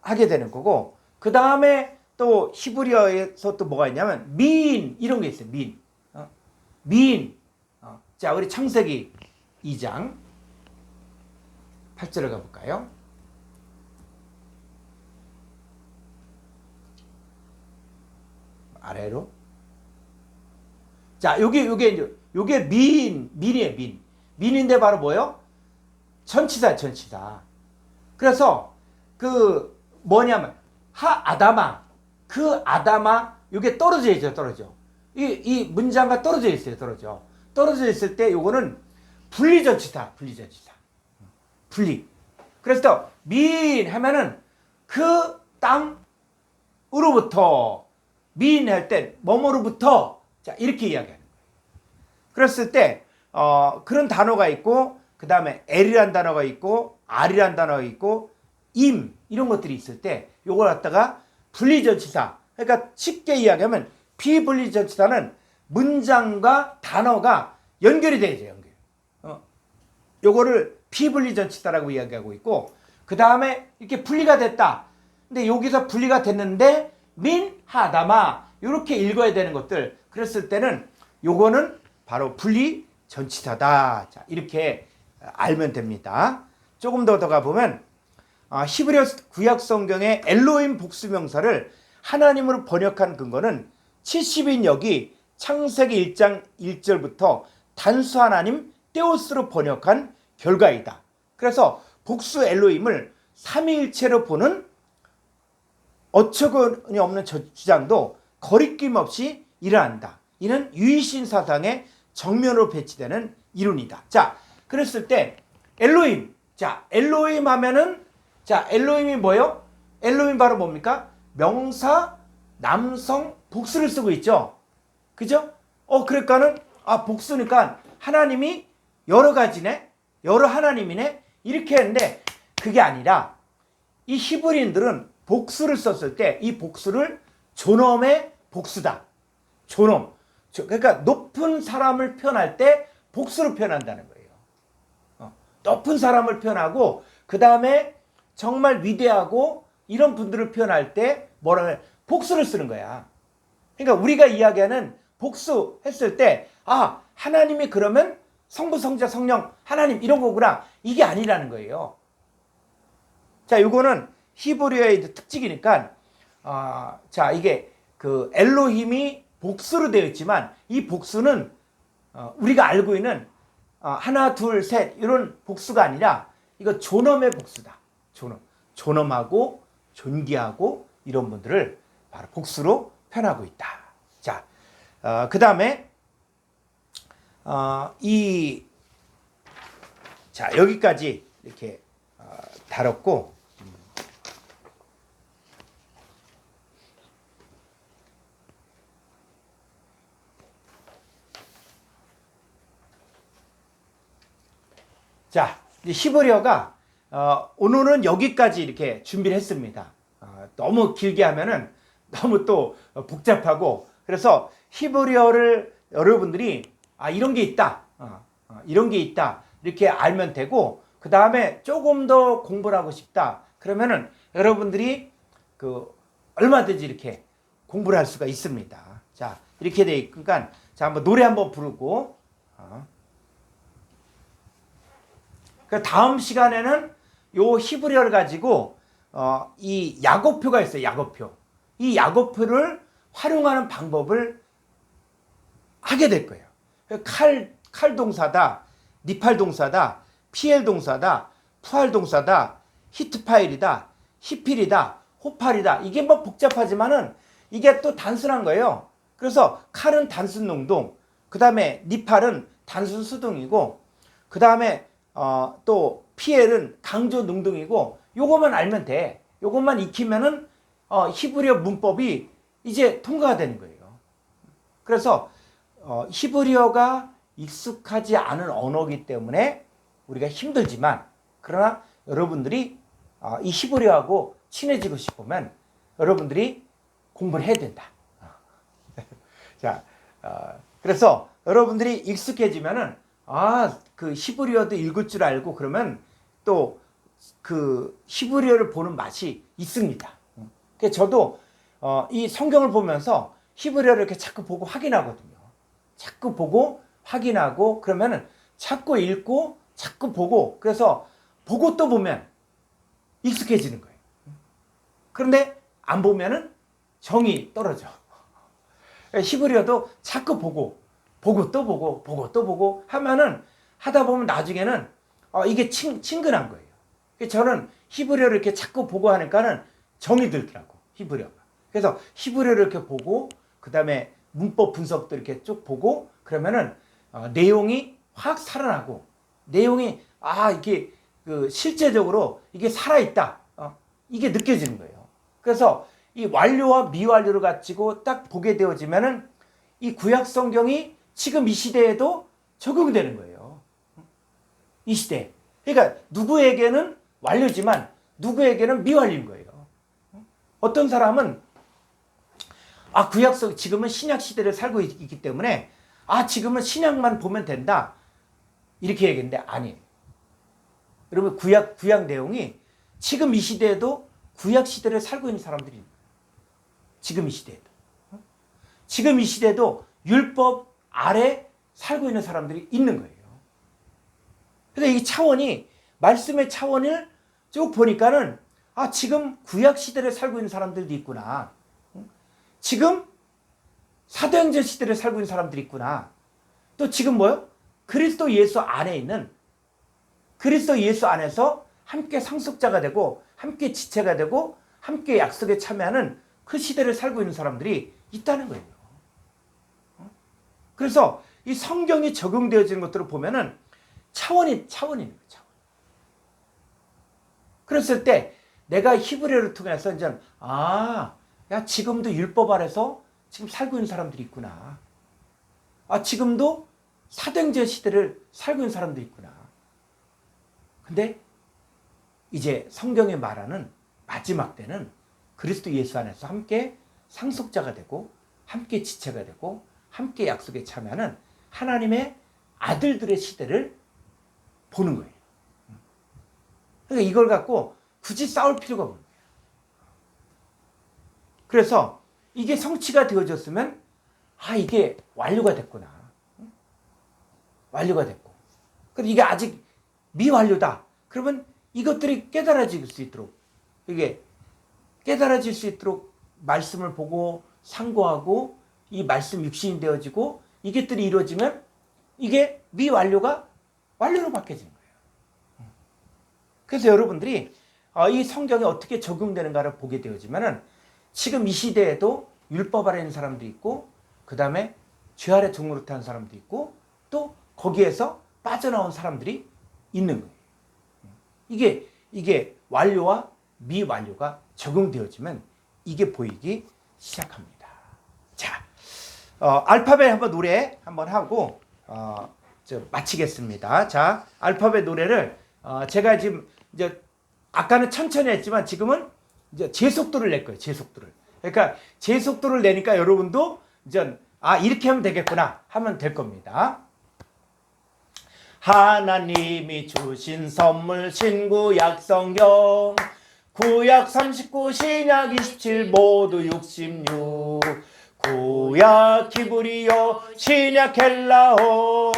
하게 되는 거고, 그 다음에 또 히브리어에서 또 뭐가 있냐면 미인 이런 게 있어요. 미인. 자, 우리 창세기 2장 8절을 가볼까요? 아래로. 자, 요게 민이에요, 민. 민인데 바로 뭐요? 전치사. 그래서 그 뭐냐면 아다마. 그 아다마 요게 떨어져 있죠, 떨어져. 이 문장과 떨어져 있어요, 떨어져 있을 때 요거는 분리전치사. 분리. 그래서 민 하면은 그 땅으로부터, 민 할 때 뭐뭐로부터, 자, 이렇게 이야기하는 거예요. 그랬을 때 그런 단어가 있고, 그 다음에 L이란 단어가 있고, R이란 단어가 있고, 임 이런 것들이 있을 때 요걸 갖다가 분리전치사. 그러니까 쉽게 이야기하면 비분리전치사는 문장과 단어가 연결이 되죠, 요거를 비분리전치사라고 이야기하고 있고, 그 다음에 이렇게 분리가 됐다. 근데 여기서 분리가 됐는데 민 하다마 이렇게 읽어야 되는 것들, 그랬을 때는 요거는 바로 분리전치사다. 자, 이렇게 알면 됩니다. 조금 더 가보면 히브리어 구약 성경의 엘로힘 복수명사를 하나님으로 번역한 근거는 70인역이 창세기 1장 1절부터 단수 하나님 떼오스로 번역한 결과이다. 그래서 복수 엘로힘을 삼위일체로 보는 어처구니 없는 주장도 거리낌 없이 일어난다. 이는 유이신 사상의 정면으로 배치되는 이론이다. 자, 그랬을 때 엘로힘. 자, 엘로힘 하면은, 자, 엘로힘이 뭐예요? 엘로힘 바로 뭡니까? 명사 남성 복수를 쓰고 있죠. 그죠? 그러니까는 복수니까 하나님이 여러 가지네, 여러 하나님이네, 이렇게 했는데 그게 아니라 이 히브리인들은 복수를 썼을 때 이 복수를 존엄의 복수다. 존엄. 그러니까 높은 사람을 표현할 때 복수로 표현한다는 거예요. 높은 사람을 표현하고, 그 다음에 정말 위대하고 이런 분들을 표현할 때 뭐라 해? 복수를 쓰는 거야. 그러니까 우리가 이야기하는 복수 했을 때 하나님이 그러면 성부, 성자, 성령, 하나님 이런 거구나. 이게 아니라는 거예요. 자, 요거는 히브리어의 특징이니까 자, 이게 그 엘로힘이 복수로 되어 있지만 이 복수는 우리가 알고 있는 하나, 둘, 셋 이런 복수가 아니라 이거 존엄의 복수다. 존엄하고 존귀하고 이런 분들을 바로 복수로 표현하고 있다. 자, 그 다음에 자, 여기까지 이렇게 다뤘고, 자, 이제 히브리어가 오늘은 여기까지 이렇게 준비를 했습니다. 너무 길게 하면은 너무 또 복잡하고, 그래서 히브리어를 여러분들이 이런 게 있다, 이런 게 있다 이렇게 알면 되고, 그 다음에 조금 더 공부를 하고 싶다 그러면은 여러분들이 얼마든지 이렇게 공부를 할 수가 있습니다. 자, 이렇게 돼 있으니까 자, 한번 노래 한번 부르고. 그 다음 시간에는 요 히브리어를 가지고 이 약어표가 있어요. 약어표. 이 약어표를 활용하는 방법을 하게 될 거예요. 칼 동사다, 니팔 동사다, 피엘 동사다, 푸알 동사다, 히트파일이다, 히필이다, 호팔이다. 이게 뭐 복잡하지만은 이게 또 단순한 거예요. 그래서 칼은 단순 능동, 그 다음에 니팔은 단순 수동이고, 그 다음에 또 피엘은 강조 능동이고, 요것만 알면 돼. 요것만 익히면은 히브리어 문법이 이제 통과가 되는 거예요. 그래서 히브리어가 익숙하지 않은 언어이기 때문에 우리가 힘들지만, 그러나 여러분들이 이 히브리어하고 친해지고 싶으면 여러분들이 공부를 해야 된다. 자, 그래서 여러분들이 익숙해지면은 그 히브리어도 읽을 줄 알고 그러면 또 그 히브리어를 보는 맛이 있습니다. 그래서 저도 이 성경을 보면서 히브리어를 이렇게 자꾸 보고 확인하거든요. 자꾸 보고 확인하고 그러면은 자꾸 읽고 자꾸 보고, 그래서 보고 또 보면 익숙해지는 거예요. 그런데 안 보면은 정이 떨어져. 히브리어도 자꾸 보고 또 보고 또 보고 하면은 하다 보면 나중에는 이게 친근한 거예요. 저는 히브리어를 이렇게 자꾸 보고 하니까는 정이 들더라고, 히브리어가. 그래서 히브리어를 이렇게 보고 그 다음에 문법 분석도 이렇게 쭉 보고 그러면은 내용이 확 살아나고, 내용이 이게 실제적으로 이게 살아있다, 이게 느껴지는 거예요. 그래서 이 완료와 미완료를 가지고 딱 보게 되어지면은 이 구약 성경이 지금 이 시대에도 적용되는 거예요. 이 시대. 그러니까 누구에게는 완료지만 누구에게는 미완료인 거예요. 어떤 사람은 구약성 지금은 신약 시대를 살고 있기 때문에 지금은 신약만 보면 된다 이렇게 얘기했는데 아니에요. 여러분 구약 내용이 지금 이 시대에도 구약 시대를 살고 있는 사람들이 있는 거예요. 지금 이 시대에도. 지금 이 시대에도 율법 아래 살고 있는 사람들이 있는 거예요. 그래서 이 차원이, 말씀의 차원을 쭉 보니까는 지금 구약 시대를 살고 있는 사람들도 있구나. 지금 사도행전 시대를 살고 있는 사람들이 있구나. 또 지금 뭐요? 그리스도 예수 안에 있는, 그리스도 예수 안에서 함께 상속자가 되고 함께 지체가 되고 함께 약속에 참여하는 그 시대를 살고 있는 사람들이 있다는 거예요. 그래서 이 성경이 적용되어지는 것들을 보면은 차원이 있는 거예요. 차원. 그랬을 때 내가 히브리어를 통해서 이제 야 지금도 율법 아래서 지금 살고 있는 사람들이 있구나. 지금도 사도행전 시대를 살고 있는 사람들이 있구나. 근데 이제 성경이 말하는 마지막 때는 그리스도 예수 안에서 함께 상속자가 되고 함께 지체가 되고 함께 약속에 참여하는 하나님의 아들들의 시대를 보는 거예요. 그러니까 이걸 갖고 굳이 싸울 필요가 없는 거예요. 그래서 이게 성취가 되어졌으면 이게 완료가 됐구나. 완료가 됐고. 그럼 이게 아직 미완료다. 그러면 이것들이 깨달아질 수 있도록, 이게 깨달아질 수 있도록 말씀을 보고 상고하고 이 말씀 육신이 되어지고 이것들이 이루어지면 이게 미완료가 완료로 바뀌어지는 거예요. 그래서 여러분들이 이 성경이 어떻게 적용되는가를 보게 되어지면은 지금 이 시대에도 율법 아래 있는 사람도 있고 그 다음에 죄 아래 종노릇하는 사람도 있고 또 거기에서 빠져나온 사람들이 있는 거예요. 이게 완료와 미완료가 적용되어지면 이게 보이기 시작합니다. 자, 알파벳 한번 노래 한번 하고 마치겠습니다. 자, 알파벳 노래를 제가 지금 이제 아까는 천천히 했지만 지금은 이제 제 속도를 낼 거예요. 제 속도를. 그러니까 제 속도를 내니까 여러분도 이제 이렇게 하면 되겠구나 하면 될 겁니다. 하나님이 주신 선물 신구약 성경 구약 39 신약 27 모두 66 구약 히브리어 신약 헬라어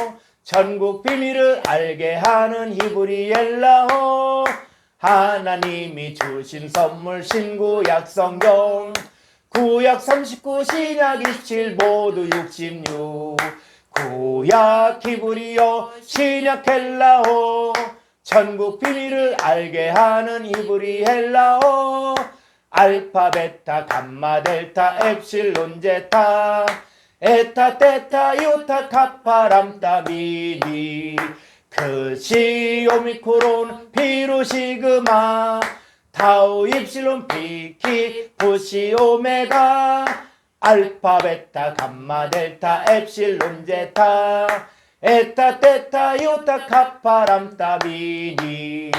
전국 비밀을 알게 하는 히브리엘라어 하나님이 주신 선물 신구약 성경 구약 39 신약 27 모두 66 구약 히브리어 신약 헬라어 전국 비밀을 알게 하는 히브리 헬라어 알파 베타 감마 델타 엡실론 제타 에타 테타 이오타 카파 람다 미니 크시 오미크론 피루 시그마 타우 입실론 피키 부시 오메가 알파 베타 감마 델타 엡실론 제타 에타 테타 이오타 카파 람다 미니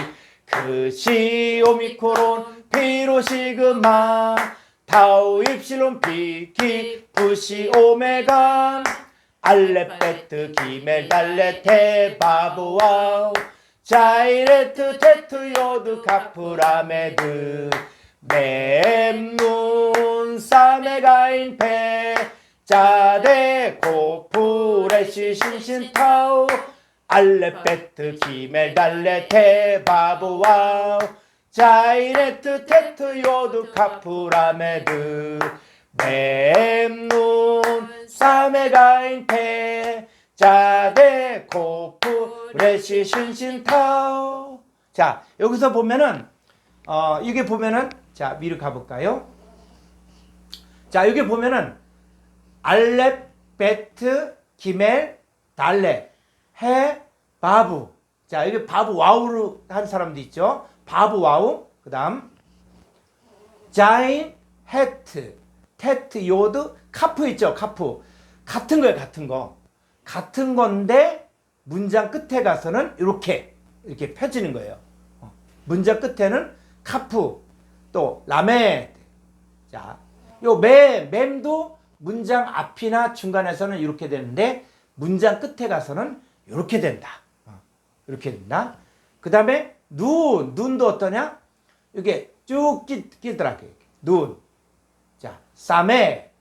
크시 오미크론 피루 시그마 타우 입실론 피키 부시 오메가 알렙 베트 기멜 달레 테바브 와우 자이레트 테트 요드 카프라메드 mem눈 사메가인 페 자데 코프레시 신신타우 알렙 베트 기멜 달레 테바브 와우 자이레트 테트 요드 카프라메드 mem눈 사메가인 페 자데 코프레시 신신타우. 자, 여기서 보면은 이게 보면은 자, 위로 가볼까요? 자, 여기 보면은 알렙 베트 기멜 달레 해 바부. 자, 여기 바부 와우로 한 사람도 있죠. 바부 와우. 그다음 자인 헤트 테트 요드 카프 있죠. 카프. 같은 거예요. 같은 거. 같은 건데 문장 끝에 가서는 이렇게 펴지는 거예요. 문장 끝에는 카프 또 라메. 자, 요 맴도 문장 앞이나 중간에서는 이렇게 되는데 문장 끝에 가서는 이렇게 된다. 이렇게 된다. 그 다음에 눈도 어떠냐? 이게 쭉 끼더라고요. 눈. 자, 사메.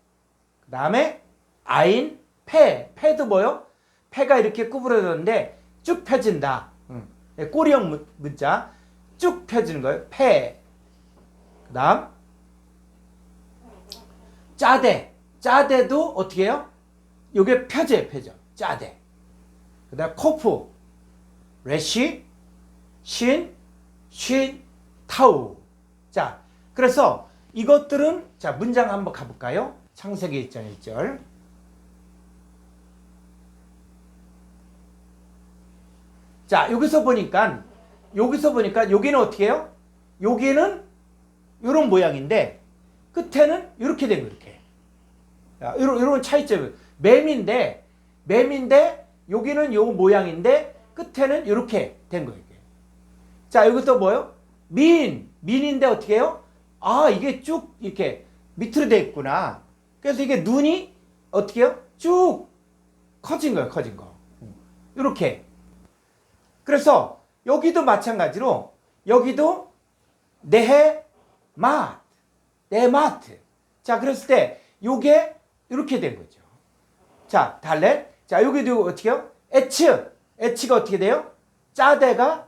그 다음에 아인, 페도 뭐요? 페가 이렇게 구부러졌는데 쭉 펴진다. 꼬리형 문자 쭉 펴지는 거예요. 페. 그 다음 짜대도 어떻게 해요? 요게 펴져요. 짜대. 그 다음 코프 레시 쉰 타우. 자, 그래서 이것들은 자, 문장 한번 가볼까요? 창세기 1장 1절. 자, 여기서 보니까 여기는 어떻게 해요? 여기는 이런 모양인데 끝에는 이렇게 된 거 이렇게. 자, 이런 차이점. 맴인데 여기는 요 모양인데 끝에는 이렇게 된 거 이게. 자, 여기서 뭐요? 민인데 어떻게 해요? 이게 쭉 이렇게 밑으로 돼 있구나. 그래서 이게 눈이 어떻게 해요? 쭉 커진 거예요. 커진 거. 이렇게. 그래서 여기도 마찬가지로 여기도 네마트. 자, 그랬을 때 요게 이렇게 된 거죠. 자, 달렛. 자, 여기도 어떻게 해요? 에치가 어떻게 돼요? 짜대가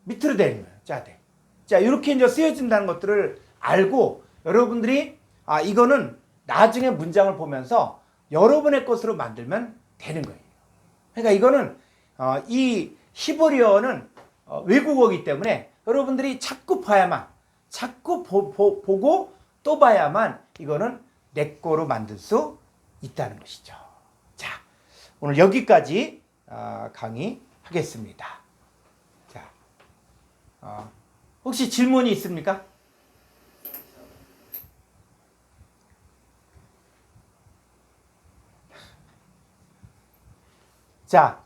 밑으로 되는 거예요. 짜대. 자, 이렇게 이제 쓰여진다는 것들을 알고 여러분들이 이거는 나중에 문장을 보면서 여러분의 것으로 만들면 되는 거예요. 그러니까 이거는 이 히브리어는 외국어이기 때문에 여러분들이 자꾸 봐야만, 자꾸 보고 또 봐야만 이거는 내 거로 만들 수 있다는 것이죠. 자, 오늘 여기까지 강의하겠습니다. 혹시 질문이 있습니까? 자,